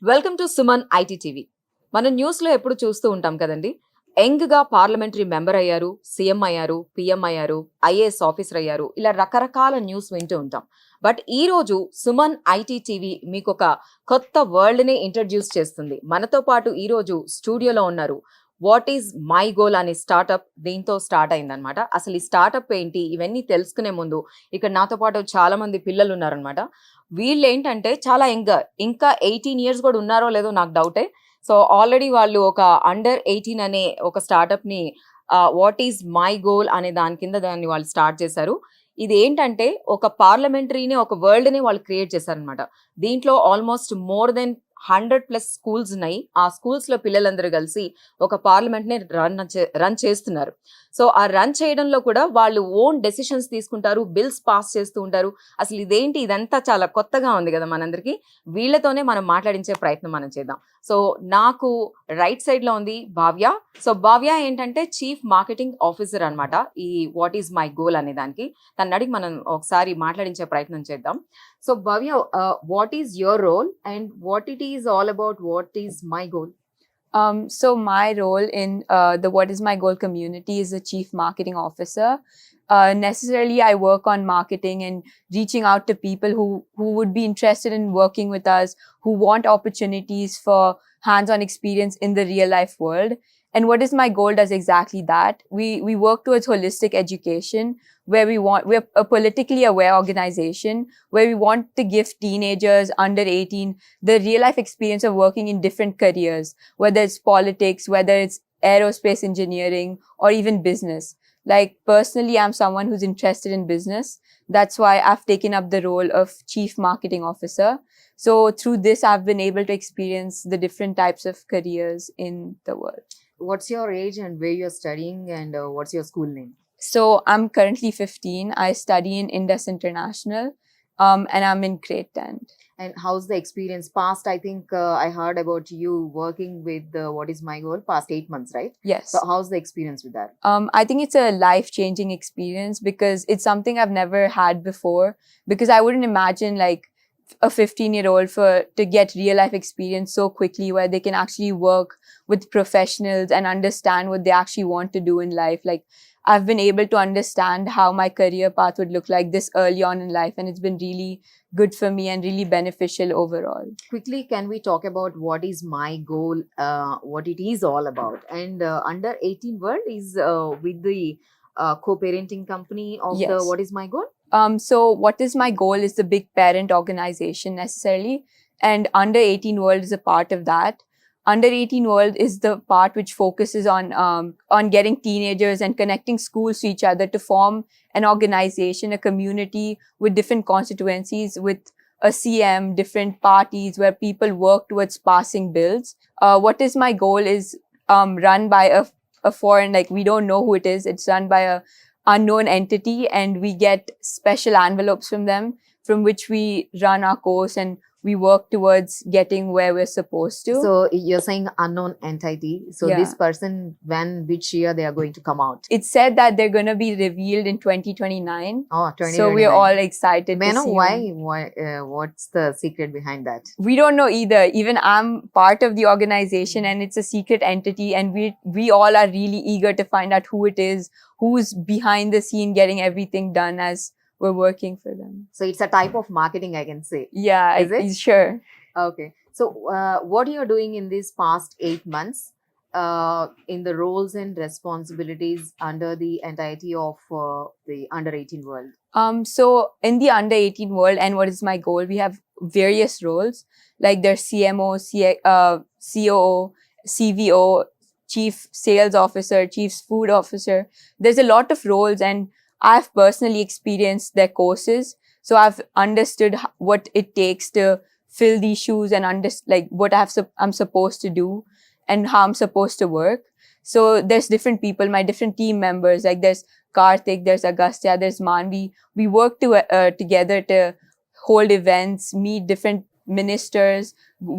Welcome to Suman IT TV. మనం న్యూస్లో ఎప్పుడు చూస్తూ ఉంటాం కదండి. యంగ్గా పార్లమెంటరీ మెంబర్ అయ్యారు, సీఎం అయ్యారు, పిఎం అయ్యారు, ఐఏఎస్ ఆఫీసర్ అయ్యారు, ఇలా రకరకాల న్యూస్ వింటూ ఉంటాం. బట్ ఈ రోజు సుమన్ ఐటీ టీవీ మీకు ఒక కొత్త వరల్డ్ని ఇంట్రడ్యూస్ చేస్తుంది. మనతో పాటు ఈ రోజు స్టూడియోలో ఉన్నారు. వాట్ ఈజ్ మై గోల్ అనే స్టార్టప్ దీంతో స్టార్ట్ అయిందనమాట. అసలు ఈ స్టార్టప్ ఏంటి ఇవన్నీ తెలుసుకునే ముందు ఇక్కడ నాతో పాటు చాలా మంది పిల్లలు ఉన్నారనమాట. వీళ్ళు ఏంటంటే చాలా ఇంకా 18 ఇయర్స్ కూడా ఉన్నారో లేదో నాకు డౌటే. సో ఆల్రెడీ వాళ్ళు ఒక అండర్ 18 అనే ఒక స్టార్టప్ని వాట్ ఈజ్ మై గోల్ అనే దాని కింద దాన్ని వాళ్ళు స్టార్ట్ చేశారు. ఇది ఏంటంటే ఒక పార్లమెంటరీని ఒక వరల్డ్ని వాళ్ళు క్రియేట్ చేశారనమాట. దీంట్లో ఆల్మోస్ట్ మోర్ దెన్ 100+ స్కూల్స్ ఉన్నాయి. ఆ స్కూల్స్లో పిల్లలందరూ కలిసి ఒక పార్లమెంట్ని రన్ చేస్తున్నారు. సో ఆ రన్ చేయడంలో కూడా వాళ్ళు ఓన్ డెసిషన్స్ తీసుకుంటారు, బిల్స్ పాస్ చేస్తూ ఉంటారు. అసలు ఇదేంటి ఇదంతా చాలా కొత్తగా ఉంది కదా మనందరికీ. వీళ్ళతోనే మనం మాట్లాడించే ప్రయత్నం మనం చేద్దాం. సో నాకు రైట్ సైడ్లో ఉంది భావ్య. సో భావ్య ఏంటంటే చీఫ్ మార్కెటింగ్ ఆఫీసర్ అనమాట ఈ వాట్ ఈజ్ మై గోల్ అనే దానికి. తను అడిగి మనం ఒకసారి మాట్లాడించే ప్రయత్నం చేద్దాం. So Bhavya, what is your role and what it is all about? What is my goal? So my role in the What is My Goal community is a chief marketing officer. Necessarily, I work on marketing and reaching out to people who would be interested in working with us, who want opportunities for hands-on experience in the real life world. And What is My Goal does exactly that. We work towards holistic education, where we're a politically aware organization, where we want to give teenagers under 18 the real life experience of working in different careers, whether it's politics, whether it's aerospace engineering, or even business. Like personally, I'm someone who's interested in business. That's why I've taken up the role of chief marketing officer. So through this, I've been able to experience the different types of careers in the world. What's your age and where you're studying and what's your school name? So I'm currently 15. I study in Indus International, and I'm in grade 10. And how's the experience? Past, I think I heard about you working with What is My Goal past 8 months, right? Yes. So how's the experience with that? I think it's a life-changing experience because it's something I've never had before. Because I wouldn't imagine like a 15-year-old to get real life experience so quickly, where they can actually work with professionals and understand what they actually want to do in life. Like I've been able to understand how my career path would look like this early on in life, and it's been really good for me and really beneficial overall. Quickly, can we talk about what is my goal, what it is all about? And under 18 world is with the co-parenting company of the Yes. What is My Goal? So What is My Goal is the big parent organization necessarily, and Under 18 World is a part of that. Under 18 World is the part which focuses on getting teenagers and connecting schools to each other to form an organization, a community with different constituencies, with a CM, different parties where people work towards passing bills. What is My Goal is run by a foreign, like we don't know who it is. It's run by a unknown entity, and we get special envelopes from them, from which we run our course and we work towards getting where we're supposed to. So you're saying unknown entity. So Yeah. this person, which year they are going to come out? It's said that they're going to be revealed in 2029. Oh, 2029. So we're all excited May I to know see why? them. Why? What's the secret behind that? We don't know either. Even I'm part of the organization, and it's a secret entity, and we all are really eager to find out who it is, who's behind the scene getting everything done as we're working for them. So it's a type of marketing, I can say. Yeah, Is it? sure. Okay. So what you're doing in these past 8 months, in the roles and responsibilities under the entirety of the under 18 world? So in the under 18 world, and What is My Goal, we have various roles. Like there's CMO, COO, CVO, Chief Sales Officer, Chief Food Officer. There's a lot of roles, and I've personally experienced their courses. So I've understood what it takes to fill these shoes and like what I'm supposed to do and how I'm supposed to work. So there's different people, my different team members. Like there's Karthik, there's Agastya, there's Manvi. We work together to hold events, meet different ministers.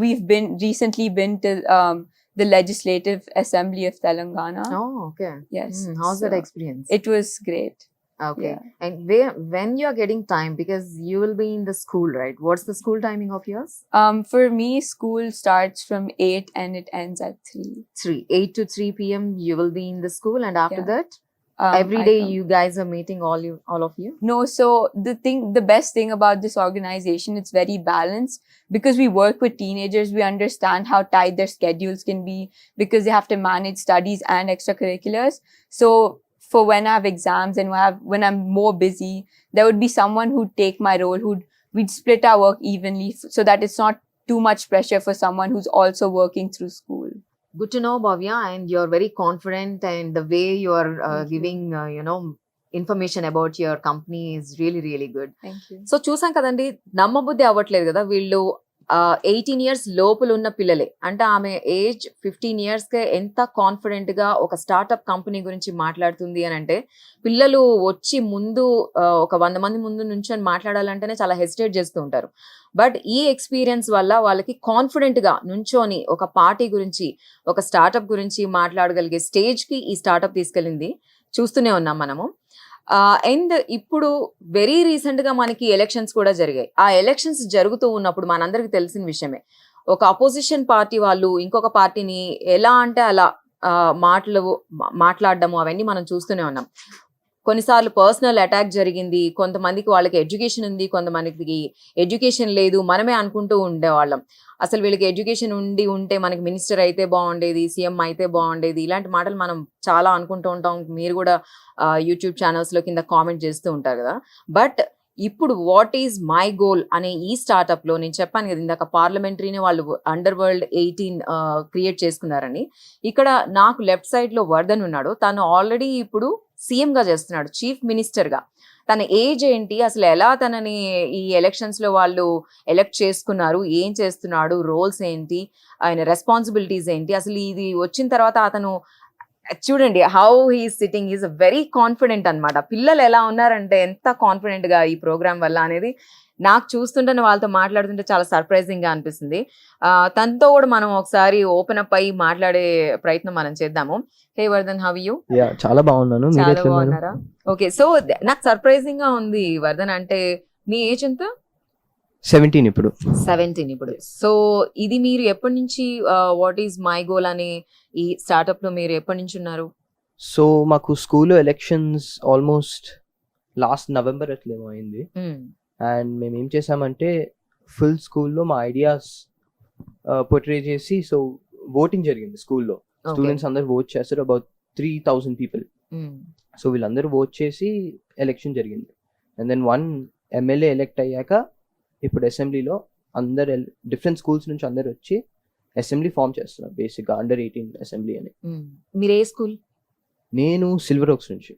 We've recently been to the Legislative Assembly of Telangana. Oh, okay. Yes. How's that So experience? It was great. Okay. Yeah. And when you are getting time, because you will be in the school, right? What's the school timing of yours? For me, school starts from 8 and it ends at 3. 8 to 3 p.m. you will be in the school, and after Yeah. that, every I day come. you guys are meeting all of you. No, so the best thing about this organization, it's very balanced because we work with teenagers. We understand how tight their schedules can be because they have to manage studies and extracurriculars. So for when I have exams and when I'm more busy, there would be someone who'd take my role, we'd split our work evenly so that it's not too much pressure for someone who's also working through school. Good to know, Bhavya, and you're very confident, and the way you are Thank you. giving information about your company is really, really good. Thank you. So చూసాం కదండి, నమ్మబుద్ధి అవ్వట్లేదు కదా, వీళ్ళు 18 years లోపల ఉన్న పిల్లలే. అంటే ఆమె ఏజ్ 15 ఇయర్స్కే ఎంత కాన్ఫిడెంట్గా ఒక స్టార్ట్అప్ కంపెనీ గురించి మాట్లాడుతుంది అని అంటే, పిల్లలు వచ్చి ముందు ఒక 100 మంది ముందు నుంచొని మాట్లాడాలంటేనే చాలా హెసిటేట్ చేస్తూ ఉంటారు. బట్ ఈ ఎక్స్పీరియన్స్ వల్ల వాళ్ళకి కాన్ఫిడెంట్గా నుంచొని ఒక పార్టీ గురించి, ఒక స్టార్ట్అప్ గురించి మాట్లాడగలిగే స్టేజ్కి ఈ స్టార్ట్అప్ తీసుకెళ్ళింది. చూస్తూనే ఉన్నాం మనము. అండ్ ఇప్పుడు వెరీ రీసెంట్గా మనకి ఎలక్షన్స్ కూడా జరిగాయి. ఆ ఎలక్షన్స్ జరుగుతూ ఉన్నప్పుడు మనందరికీ తెలిసిన విషయమే, ఒక అపోజిషన్ పార్టీ వాళ్ళు ఇంకొక పార్టీని ఎలా అంటే అలా మాట్లాడడము అవన్నీ మనం చూస్తూనే ఉన్నాం. కొన్నిసార్లు పర్సనల్ అటాక్ జరిగింది. కొంతమందికి వాళ్ళకి ఎడ్యుకేషన్ ఉంది, కొంతమందికి ఎడ్యుకేషన్ లేదు. మనమే అనుకుంటూ ఉండేవాళ్ళం, అసలు వీళ్ళకి ఎడ్యుకేషన్ ఉంటే మనకి మినిస్టర్ అయితే బాగుండేది, సీఎం అయితే బాగుండేది. ఇలాంటి మాటలు మనం చాలా అనుకుంటూ ఉంటాం. మీరు కూడా యూట్యూబ్ ఛానల్స్లో కింద కామెంట్ చేస్తూ ఉంటారు కదా. బట్ ఇప్పుడు వాట్ ఈజ్ మై గోల్ అనే ఈ స్టార్ట్అప్లో నేను చెప్పాను కదా ఇందాక, పార్లమెంటరీని వాళ్ళు అండర్ వరల్డ్ 18 క్రియేట్ చేసుకున్నారని. ఇక్కడ నాకు లెఫ్ట్ సైడ్లో వర్ధన్ ఉన్నాడు. తను ఆల్రెడీ ఇప్పుడు సీఎంగా చేస్తున్నాడు, చీఫ్ మినిస్టర్గా. తన ఏజ్ ఏంటి, అసలు ఎలా తనని ఈ ఎలక్షన్స్లో వాళ్ళు ఎలక్ట్ చేసుకున్నారు, ఏం చేస్తున్నాడు, రోల్స్ ఏంటి, ఆయన రెస్పాన్సిబిలిటీస్ ఏంటి, అసలు ఇది వచ్చిన తర్వాత అతను చూడండి how he is sitting, is very confident అనమాట. పిల్లలు ఎలా ఉన్నారంటే ఎంత కాన్ఫిడెంట్గా ఈ ప్రోగ్రామ్ వల్ల అనేది నాకు చూస్తుంటే, వాళ్ళతో మాట్లాడుతుంటే చాలా సర్ప్రైజింగ్గా అనిపిస్తుంది. తనతో కూడా మనం ఒకసారి ఓపెన్ అప్ అయ్యి మాట్లాడే ప్రయత్నం మనం చేద్దాము. హే వర్ధన్, హౌ యూ? చాలా బాగున్నాను. చాలా బాగున్నారా? ఓకే, సో నాకు సర్ప్రైజింగ్ గా ఉంది వర్ధన్. అంటే మీ ఏజ్ ఎంత? 17 ఇప్పుడు. 17 ఇప్పుడు. సో ఇది మీరు ఎప్పటి నుంచి వాట్ ఈజ్ మై గోల్ అనే ఈ స్టార్ట్అప్ లో మీరు ఎప్పటి నుంచి ఉన్నారు? సో మాకు స్కూల్లో ఎలక్షన్స్ ఆల్మోస్ట్ లాస్ట్ నవంబర్ అట్లేమో అయింది. అండ్ మేము ఏం చేసామంటే ఫుల్ స్కూల్లో మా ఐడియాస్ పోర్ట్రే చేసి, సో ఓటింగ్ జరిగింది స్కూల్లో. స్టూడెంట్స్ అందరు ఓట్ చేస్తారు, అబౌట్ 3,000 పీపుల్. సో వీళ్ళందరూ ఓట్ చేసి ఎలక్షన్ జరిగింది. అండ్ దెన్ 1 ఎమ్మెల్యే ఎలెక్ట్ అయ్యాక ఇప్పుడు అసెంబ్లీలో అందరు డిఫరెంట్ స్కూల్స్ నుంచి అందరు వచ్చి అసెంబ్లీ ఫామ్ చేస్తున్నారు, బేసిక్గా అండర్ 18 అసెంబ్లీ అని. మీరు ఏ స్కూల్? నేను సిల్వర్ ఓక్స్ నుంచి.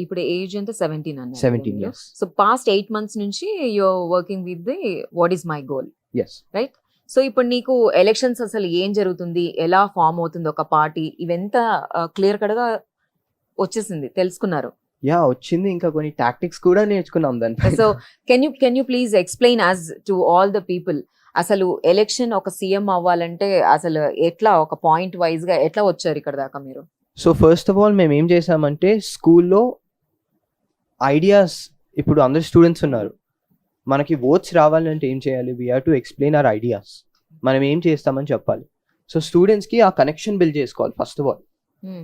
ఇప్పుడు ఏజ్ ఎంత? 17 అన్నారు. 17 years. సో పాస్ట్ 8 months నుంచి you are working with the what is my goal, yes right? So ఇప్పుడు నీకు ఎలక్షన్స్ అసలు ఏం జరుగుతుంది, ఎలా ఫామ్ అవుతుంది ఒక పార్టీ, ఇవంతా క్లియర్ కట్గా వచ్చేసింది, తెలుసుకున్నారు? యా వచ్చింది. ఇంకా కొన్ని టాక్టిక్స్ కూడా నేర్చుకున్నాం దానిపై. So can you please explain us to all the people, అసలు ఎలక్షన్ ఒక సీఎం అవ్వాలంటే అసలు ఎట్లా, ఒక పాయింట్ వైజ్ గా ఎట్లా వచ్చారు ఇక్కడ దాకా మీరు? సో ఫస్ట్ ఆఫ్ ఆల్ మేము ఏం చేసామంటే స్కూల్లో ఐడియాస్, ఇప్పుడు అందరు స్టూడెంట్స్ ఉన్నారు, మనకి ఓట్స్ రావాలంటే ఏం చేయాలి? We have to explain our ideas, మనం ఏం చేస్తామని చెప్పాలి. సో స్టూడెంట్స్కి ఆ కనెక్షన్ బిల్డ్ చేసుకోవాలి ఫస్ట్ ఆఫ్ ఆల్.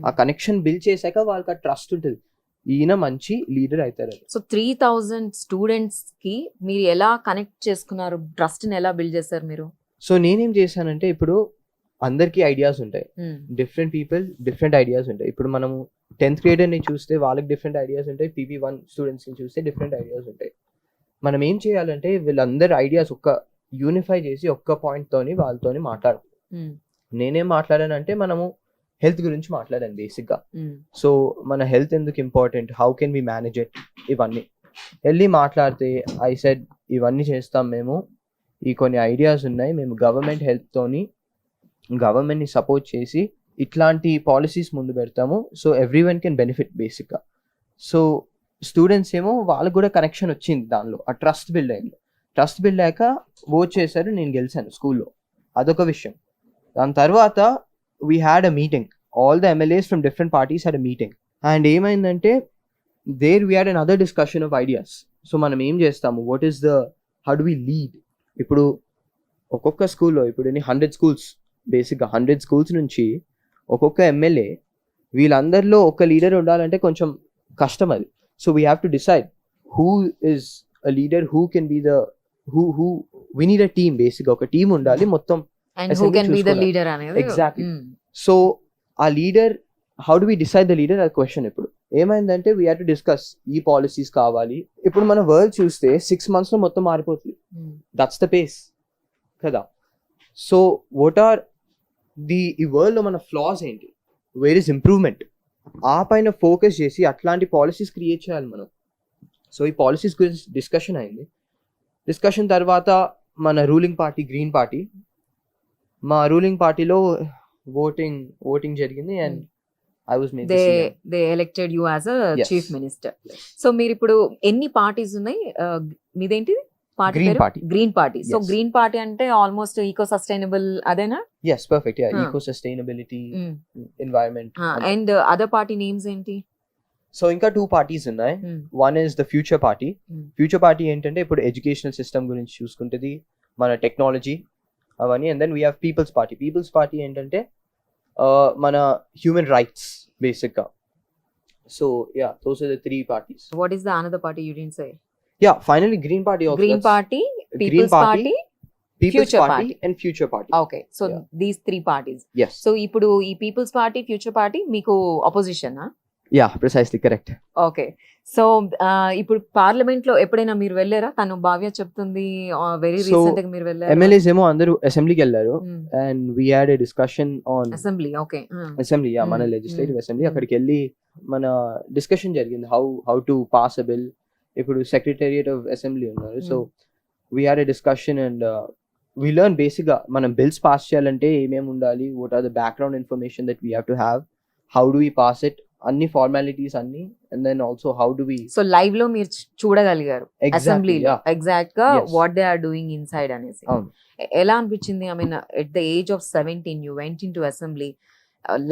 ఆ కనెక్షన్ బిల్డ్ చేశాక వాళ్ళకి ఆ ట్రస్ట్ ఉంటుంది, ఈయన మంచి లీడర్ అవుతారు. సో 3,000 స్టూడెంట్స్ కి మీరు ఎలా కనెక్ట్ చేసుకున్నారు, ట్రస్ట్ ని ఎలా బిల్డ్ చేశారు మీరు? సో నేనేం చేశానంటే, ఇప్పుడు అందరికీ ఐడియాస్ ఉంటాయి, డిఫరెంట్ పీపుల్ డిఫరెంట్ ఐడియాస్ ఉంటాయి. ఇప్పుడు మనము 10th గ్రేడర్ని చూస్తే వాళ్ళకి డిఫరెంట్ ఐడియాస్ ఉంటాయి, PP1 స్టూడెంట్స్ని చూస్తే డిఫరెంట్ ఐడియాస్ ఉంటాయి. మనం ఏం చేయాలంటే వీళ్ళందరి ఐడియాస్ ఒక్క యూనిఫై చేసి ఒక్క పాయింట్తోని వాళ్ళతోని మాట్లాడాలి. నేనేం మాట్లాడానంటే, మనము హెల్త్ గురించి మాట్లాడాను బేసిక్గా. సో మన హెల్త్ ఎందుకు important, how can we manage it, ఇవన్నీ వెళ్ళి మాట్లాడితే ఐ సెడ్ ఇవన్నీ చేస్తాం మేము, ఈ కొన్ని ఐడియాస్ ఉన్నాయి, మేము గవర్నమెంట్ హెల్త్తోని గవర్నమెంట్ని సపోర్ట్ చేసి ఇట్లాంటి పాలసీస్ ముందు పెడతాము, so every one can benefit బేసిక్గా. సో స్టూడెంట్స్ ఏమో వాళ్ళకు కూడా కనెక్షన్ వచ్చింది, దానిలో ఆ ట్రస్ట్ బిల్డ్ అయింది. ట్రస్ట్ బిల్డ్ అయ్యాక ఓట్ చేశారు, నేను గెలిచాను స్కూల్లో, అదొక విషయం. దాని తర్వాత we had a meeting, all the MLAs from different parties had a meeting, and ఏమైందంటే there we had another discussion of ideas. So మనం ఏం చేస్తాము, what is the, how do we lead? ఇప్పుడు ఒక్కొక్క స్కూల్లో ఇప్పుడు 100 స్కూల్స్, బేసిక్గా 100 స్కూల్స్ నుంచి ఒక్కొక్క ఎమ్మెల్యే, వీళ్ళందరిలో ఒక లీడర్ ఉండాలంటే కొంచెం కష్టం అది. So we have to decide who is a leader, who can be the who we need a team. బేసిక్గా ఒక టీం ఉండాలి మొత్తం. And who can be the leader అనేది ఎగ్జాక్ట్లీ. సో ఆ leader, how do we decide the leader, అది question. ఇప్పుడు ఏమైందంటే we have to discuss ఈ పాలసీస్ కావాలి. ఇప్పుడు మన వరల్డ్ చూస్తే 6 months లో మొత్తం మారిపోతుంది. దట్స్ ద పేస్ కదా. సో వాట్ ఆర్ ఈ వరల్డ్ లో మన ఫ్లాస్ ఏంటి, వేర్ ఇస్ ఇంప్రూవ్మెంట్, ఆ పైన ఫోకస్ చేసి అట్లాంటి పాలసీస్ క్రియేట్ చేయాలి మనం. సో ఈ పాలసీస్ గురించి డిస్కషన్ అయింది. డిస్కషన్ తర్వాత మన రూలింగ్ పార్టీ గ్రీన్ పార్టీ, మా రూలింగ్ పార్టీలో ఓటింగ్ జరిగింది and I was made the CM. they elected you as a Yes. chief minister. Yes. So మీరు ఇప్పుడు ఎన్ని పార్టీస్ ఉన్నాయి? మీదేంటిది పార్టీ Green పేరు? Party. Green party. So Yes. Green party అంటే ఆల్మోస్ట్ ఈకో సస్టైనబుల్ అదేనా? Yes, perfect. Yeah, Huh. eco sustainability, environment. And other party names ఏంటి? So ఇంకా 2 parties ఉన్నాయి. One is the future party. Future party ఏంటంటే ఇప్పుడు educational system గురించి చూసుకుంటుంది, మన టెక్నాలజీ అవన్నీ. And then we have people's party. People's party ఏంటంటే మన హ్యూమన్ రైట్స్ బేసిక్గా. So yeah, those are the 3 parties. What is the another party you didn't say? Yeah, finally green party also. Green party, Green people's Party, party, people's Future party Party. And future party. Okay. So Yeah. These 3 parties. Yes. సో ఇప్పుడు ఈ people's party, future party మీకు opposition? Yeah, precisely correct. Okay. So ఇప్పుడు parliament లో ఎప్పుడైనా మీరు వెళ్ళారా? తను భావ్య చెప్తుంది వెరీ So, రీసెంట్ గా మీరు వెళ్ళారు ఎమ్మెల్యేస్ ఏమో అందరూ అసెంబ్లీకి వెళ్ళారు and we had a discussion on assembly. Okay. Assembly, మన లెజిస్లేటివ్ అసెంబ్లీ. అక్కడికి వెళ్ళి మన డిస్కషన్ జరిగింది, how to pass a bill. ఇప్పుడు సెక్రటేరియట్ ఆఫ్ అసెంబ్లీ ఉన్నారు. So we had a discussion and we learn బేసిక్గా మనం బిల్స్ పాస్ చేయాలంటే ఏమేమి ఉండాలి, what are the background information that we have to have, how do we pass it, అన్ని formalities అన్ని. And then also how do we so live లో మీరు చూడగలిగారు అసెంబ్లీలో yeah. ఎగ్జాక్ట్ గా Yes. What they are doing inside అనేసి. అవును. ఎలా అనిపించింది? I mean at the age of 17 you went into assembly,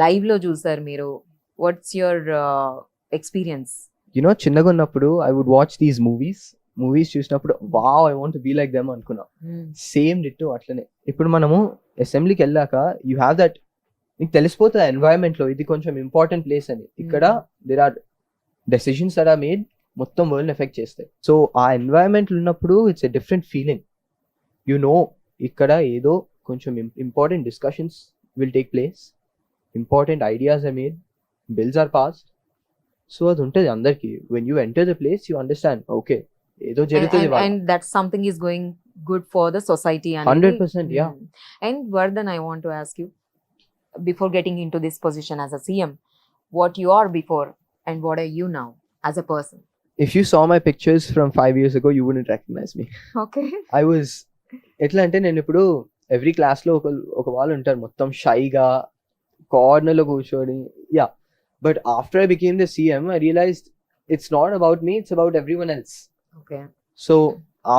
live లో చూసారు మీరు. What's your experience? యునో చిన్నగా ఉన్నప్పుడు I would watch these movies చూసినప్పుడు wow, I want be like them అనుకున్నా. సేమ్ డిట్టో అట్లనే. ఇప్పుడు మనము అసెంబ్లీకి వెళ్ళాక యూ హ్యావ్ దట్, నీకు తెలిసిపోతుంది ఎన్వైరన్మెంట్ లో ఇది కొంచెం ఇంపార్టెంట్ ప్లేస్ అని. ఇక్కడ there are decisions that are made, మొత్తం వరల్డ్ ఎఫెక్ట్ చేస్తాయి. సో ఆ ఎన్వైరన్మెంట్ ఉన్నప్పుడు it's a different feeling. You know ఇక్కడ ఏదో కొంచెం important discussions will take place, important ideas are made, bills are passed. సో అది ఉంటుంది అందరికి. When you enter the place you understand, okay ఏదో జరుగుతుంది. And that something is going good for the society. 100%, yeah. And Vardhan, I want to ask you, before getting into this position as a CM, what you are before and what are you now as a person? If you saw my pictures from 5 years ago, you wouldn't recognize me. Okay. I was ఎట్లా అంటే, నేను ఇప్పుడు every క్లాస్లో ఒక వాళ్ళు ఉంటారు మొత్తం షైగా కార్నర్లో కూర్చొని. Yeah, but after I became the CM, I realized it's not about me, it's about everyone else. Okay. So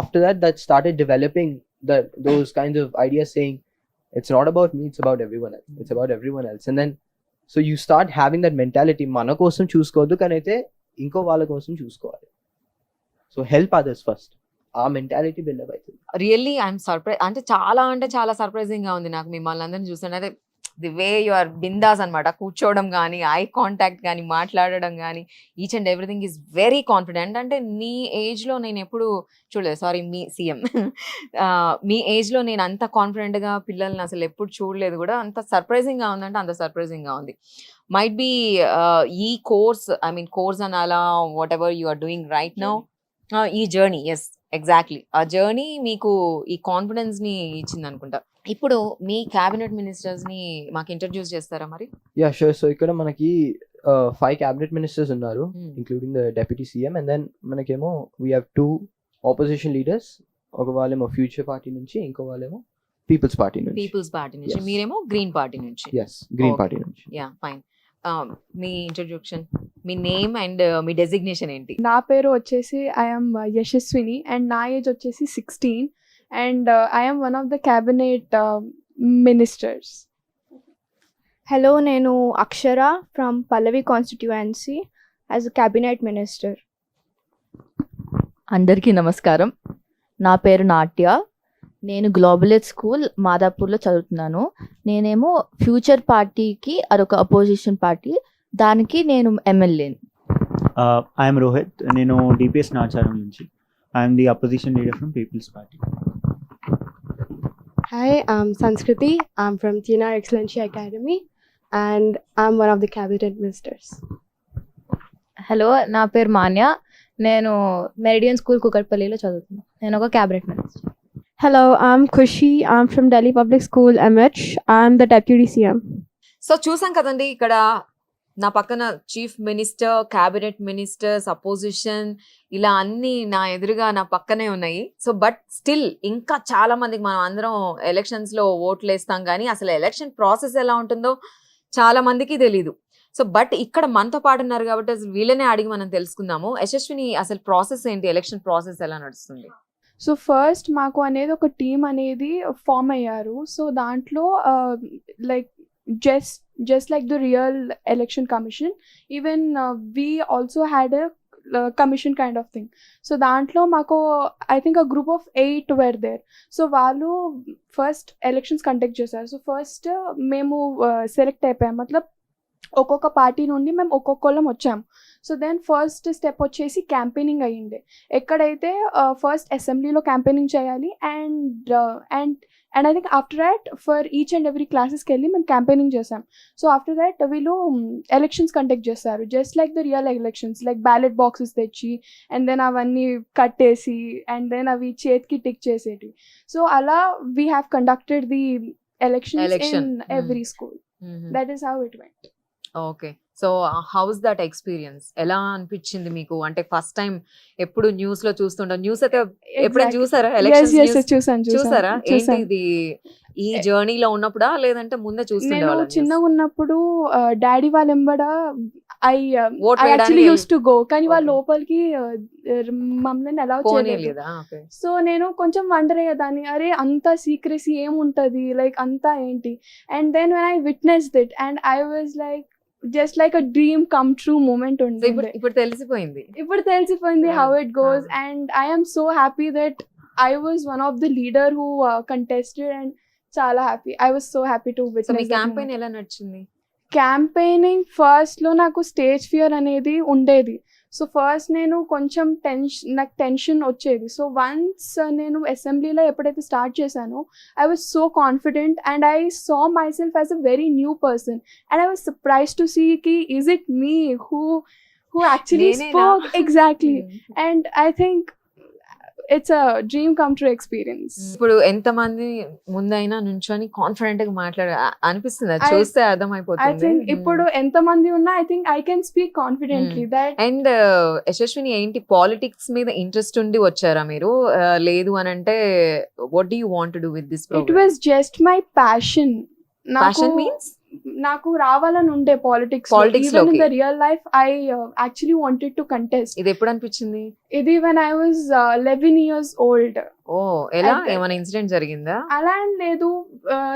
after that started developing those kinds of ideas, saying it's not about me, it's about everyone else. It's about everyone else. And then so you start having that mentality, మన కోసం చూసుకోవద్దు కానీ అయితే ఇంకో వాళ్ళ కోసం చూసుకోవాలి. So help others first, ఆ mentality buildup అవుతుంది. Really I'm surprise. అంటే చాలా సర్ప్రైజింగ్ గా ఉంది నాకు మిమ్మల్ని అందరినీ చూస్తుంటే. అదే ది వే యు ఆర్ బిందాస్ అనమాట. కూర్చోవడం కానీ, ఐ కాంటాక్ట్ కానీ, మాట్లాడడం కానీ, each and everything is very confident. అంటే నీ ఏజ్ లో నేను ఎప్పుడు చూడలేదు. సారీ, మీ CM మీ ఏజ్ లో నేను అంత కాన్ఫిడెంట్ గా పిల్లల్ని అసలు ఎప్పుడు చూడలేదు కూడా. అంత సర్ప్రైజింగ్ గా ఉందంటే అంత సర్ప్రైజింగ్ గా ఉంది. మైట్ బి ఈ కోర్స్, ఐ మీన్ కోర్స్ అని అలా whatever you are doing right now, ఈ జర్నీ, ఎస్ ఎగ్జాక్ట్లీ ఆ జర్నీ మీకు ఈ కాన్ఫిడెన్స్ ని ఇచ్చింది అనుకుంటా. ఇప్పుడు మీ క్యాబినెట్ మినిస్టర్స్ ని మాకు ఇంట్రడ్యూస్ చేస్తారా మరి? Yeah sure. సో ఇక్కడ మనకి 5 క్యాబినెట్ మినిస్టర్స్ ఉన్నారు, including the deputy CM. And then మనకేమో వీ హ్యావ్ 2 ఆపోజిషన్ లీడర్స్. ఒక వాళ్ళేమో ఫ్యూచర్ పార్టీ నుంచి, ఇంకో వాళ్ళేమో పీపుల్స్ పార్టీ నుంచి. పీపుల్స్ పార్టీ నుంచి, Yes. మీరేమో గ్రీన్ పార్టీ నుంచి. Yes, green Okay. పార్టీ నుంచి. Yeah, fine. మీ ఇంట్రడ్యూక్షన్, మీ నేమ్ అండ్ మీ డెసిగ్నేషన్ ఏంటి? నా పేరు వచ్చేసి ఐఎమ్ యశస్విని అండ్ నా ఏజ్ వచ్చేసి 16 and I'm one of the cabinet ministers. Hello, నేను Akshara from Pallavi constituency as a cabinet minister. అందరికీ నమస్కారం. నా పేరు నాట్య. నేను గ్లోబల్ స్కూల్ మాదాపూర్లో చదువుతున్నాను. నేనేమో ఫ్యూచర్ పార్టీకి అదొక అపోజిషన్ పార్టీ, దానికి నేను ఎమ్మెల్యేని. ఐఎమ్ రోహిత్. నేను డిపిఎస్ నాచారం నుంచి. I'm the opposition leader from people's party. Hi, I'm Sanskriti. I'm from TNR Excellency Academy and I'm one of the cabinet ministers. Hello, నా పేరు మాన్య. నేను మెరిడియన్ స్కూల్ కుకట్పల్లిలో చదువుతున్నాను. నేను ఒక cabinet minister. Hello, I'm Kushi. I'm from Delhi Public School, MH. I'm the Deputy CM. So చూసాం కదండి, ఇక్కడ నా పక్కన chief minister, cabinet ministers, opposition, ఇలా అన్ని నా ఎదురుగా నా పక్కనే ఉన్నాయి. సో బట్ స్టిల్ ఇంకా చాలా మందికి, మనం అందరం ఎలక్షన్స్ లో ఓట్లు వేస్తాం కానీ అసలు ఎలక్షన్ ప్రాసెస్ ఎలా ఉంటుందో చాలా మందికి తెలీదు. సో బట్ ఇక్కడ మనతో పాటు ఉన్నారు కాబట్టి అసలు వీళ్ళనే అడిగి మనం తెలుసుకుందాము. యశస్విని, అసలు ప్రాసెస్ ఏంటి, ఎలక్షన్ ప్రాసెస్ ఎలా నడుస్తుంది? సో ఫస్ట్ మాకు అనేది ఒక టీమ్ అనేది ఫామ్ అయ్యారు. సో దాంట్లో like just like the real election commission, even we also had a commission kind of thing. So dantlo mako I think a group of 8 were there. So వాళ్ళు first elections conduct చేశారు. So first మేము select అయిపోయాం, మతలబ్ ఒక్కొక్క party నుండి మేము ఒక్కొక్కళ్ళం వచ్చాము. So then first step వచ్చేసి campaigning అయ్యింది. ఎక్కడైతే ఫస్ట్ అసెంబ్లీలో క్యాంపెయినింగ్ చేయాలి and I think after that for each and every క్లాసెస్కి వెళ్ళి మేము క్యాంపెయినింగ్ చేసాం. సో ఆఫ్టర్ దాట్ వీళ్ళు ఎలక్షన్స్ కండక్ట్ చేస్తారు, just like the real elections, like ballot boxes తెచ్చి అండ్ దెన్ అవన్నీ కట్టేసి అండ్ దెన్ అవి చేతికి టిక్ చేసేటివి. సో అలా we have conducted the elections in every school. That is how it went. Okay, so house that experience? ఎలా అనిపించింది మీకు? అంటే ఫస్ట్ టైం ఎప్పుడు న్యూస్ లో చూస్తుంటాం, న్యూస్ అయితే ఎప్పుడైనా చూసారా? చూసారా? ఏంటి ఇది, ఈ జర్నీలో ఉన్నప్పుడా లేదంటే ముందే నేను చూస్తుండేవాళ్ళా? చిన్నగా ఉన్నప్పుడు డాడీ వాళ్ళ ఎంబడ ఓట్ I actually వేయడానికి used to go, కానీ వాళ్ళ Okay. లోపలికి మమ్మల్ని అలౌ చేయలేదు. పోనీయలేదా? ఓకే. సో నేను కొంచెం వండర్ అయ్యేదాన్ని, అరే అంత సీక్రెసీ ఏముంటది, లైక్ అంతా ఏంటి. And then when I witnessed it and I was like just like a dream come true moment so ఉండే. ఇప్పుడు తెలిసిపోయింది. ఇప్పుడు తెలిసిపోయింది how Yeah. It goes and I am so happy that I was one of the leader who contested and చాలా happy. I was so happy to so మీ witness campaign ఎలా నడిచింది? Campaigning ఫస్ట్లో నాకు స్టేజ్ ఫియర్ అనేది ఉండేది. So first నేను కొంచెం నాకు టెన్షన్ వచ్చేది. సో వన్స్ నేను అసెంబ్లీలో ఎప్పుడైతే స్టార్ట్ చేశానో I was so confident and I saw myself as a very new person and I was surprise to see కి is it me who actually నేనేనా? Spoke exactly. And I think it's a dream come true experience. ఇప్పుడు ఎంత మంది ముందైనా నుంచొని confident గా అనిపిస్తుంది, అది I- చూస్తే ఐ అర్థమైపోతుంది. థింక్ ఇప్పుడు ఎంత మంది ఉన్నా I think I can speak confidently that and Yashaswini, ఏంటి పాలిటిక్స్ మీద ఇంట్రెస్ట్ ఉండి వచ్చారా మీరు? లేదు అని అంటే what do you want to do with this it program? Was just my passion. Passion means? నాకు రావాలని ఉండే పాలిటిక్స్. Politics ఈవెన్ ఇన్ లోకి. The real life I actually wanted to contest. ఇది ఎప్పుడు అనిపించింది? ఇది when I was 11 years old. ఓ, ఎలా? At the- ఏమైనా ఇన్సిడెంట్ జరిగిందా? అలా అని లేదు,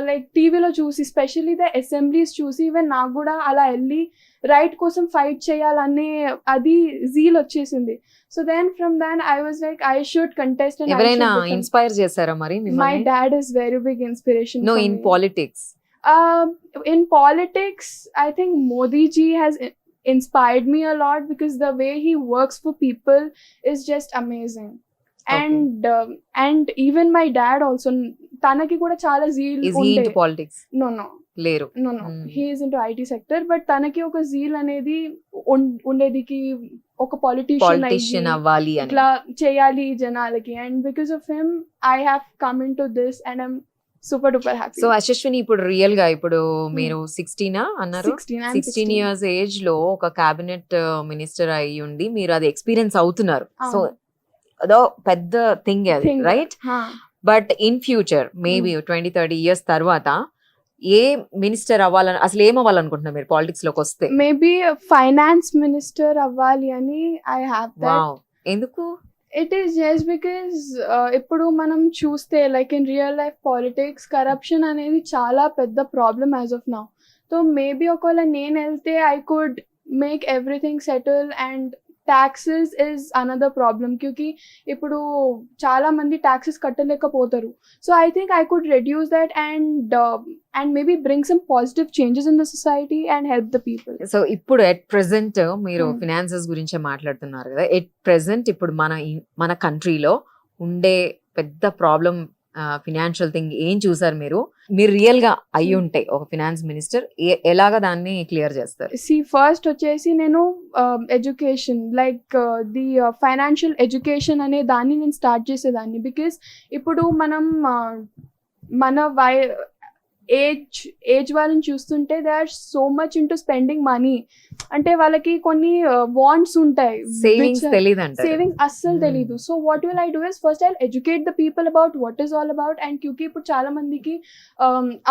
లైక్ టీవీలో చూసి స్పెషల్లీ ద అసెంబ్లీస్ చూసి ఈవెన్ నాకు కూడా అలా వెళ్ళి రైట్ కోసం ఫైట్ చేయాలనే అది జీల్ వచ్చేసింది. So then from then I was like I should contest. ఎవరైనా ఇన్స్పైర్ చేశారా మరి మై మిమ్మల్ని? Dad is very big inspiration. No, in politics. In politics, I think Modi ji has inspired me a lot because the way he works for people is just amazing. And even my dad also, tanaki kuda chala zeal Is he into unde. politics? No, లేరు. he is into IT sector, but tanaki oka zeal అనేది ఉండేది కి ఒక Politician politician అవ్వాలి అని. ఇట్లా చేయాలి జనాలకి. and because of him I have come into this and I'm super duper happy. So Yashaswini, ఇప్పుడు రియల్ గా ఇప్పుడు మీరు 16 అన్నారు, 16, I'm 16 years ఏజ్ లో ఒక క్యాబినెట్ మినిస్టర్ అయ్యి ఉండి మీరు అది ఎక్స్పీరియన్స్ అవుతున్నారు. సో అదో పెద్ద థింగ్ అది, Thing. Right? But in future maybe 20-30 years తర్వాత ఏ మినిస్టర్ అవ్వాలని, అసలు ఏం అవ్వాలనుకుంటున్నారు మీరు పాలిటిక్స్ లోకి వస్తే? మేబీ ఫైనాన్స్ మినిస్టర్ అవ్వాలి అని ఐ హ్యావ్ దట్. వావ్, ఎందుకు? ఇట్ ఈస్ జస్ట్ బికాస్ ఇప్పుడు మనం చూస్తే like in real life politics corruption అనేది చాలా పెద్ద problem as of now. So maybe ఒకవేళ నేను వెళ్తే I could make everything settle. And taxes is another problem क्योंकि ఇప్పుడు చాలా మంది taxes కట్టలేకపోతారు. So I think I could reduce that and maybe bring some positive changes in the society and help the people. So ఇప్పుడు at present మీరు Hmm. Finances గురించే మాట్లాడుతున్నారు కదా, at present ఇప్పుడు మన కంట్రీలో ఉండే పెద్ద ప్రాబ్లం ఫినాన్షియల్ థింగ్ ఏం చూసారు మీరు రియల్ గా అయి ఉంటే ఒక ఫినాన్స్ మినిస్టర్ ఎలాగా దాన్ని క్లియర్ చేస్తారు? See, first వచ్చేసి నేను education like the financial education అనే దాన్ని నేను స్టార్ట్ చేసేదాన్ని. బికాస్ ఇప్పుడు మనం మన ఏజ్ వాళ్ళని చూస్తుంటే they are so much into spending money. అంటే వాళ్ళకి కొన్ని వాంట్స్ ఉంటాయి, సేవింగ్స్ తెలియదంట. సేవింగ్ అస్సలు తెలీదు. So what will I do is first I educate the people about what is all about. And క్యూకి ఇప్పుడు చాలా మందికి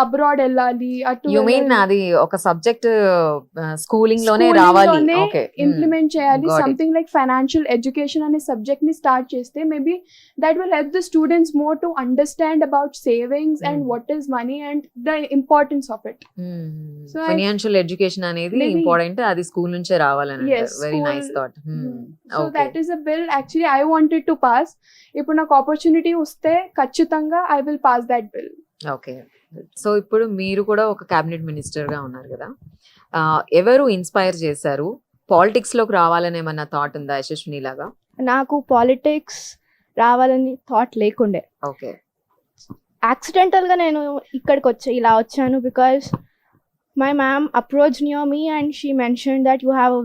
అబ్రాడ్ వెళ్ళాలి, అటు యు మీన్ అది ఒక సబ్జెక్ట్ స్కూలింగ్ లోనే రావాలి? ఓకే, ఇంప్లిమెంట్ చేయాలి. Got it. Something like financial education అనే సబ్జెక్ట్ ని స్టార్ట్ చేస్తే maybe that will help the students more to understand about savings and what is money and the importance of it. So I- financial education అనేది Maybe- important, అది school నుంచే రావాలని Yes, very school- nice thought. So that is a bill actually I wanted to pass. ఇప్పుడు నాకు opportunity వస్తే ఖచ్చితంగా I will pass that bill. Okay, so ఇప్పుడు మీరు కూడా ఒక క్యాబినెట్ మినిస్టర్ గా ఉన్నారు కదా, ఎవరు ఇన్స్పైర్ చేశారు? పాలిటిక్స్ లోకి రావాలని ఏమన్నా థాట్ ఉందా యశస్విని లాగా? నాకు పాలిటిక్స్ రావాలని థాట్ లేకుండే. ఓకే, యాక్సిడెంటల్గా నేను ఇక్కడికి ఇలా వచ్చాను because my ma'am approach near me and she mention that you have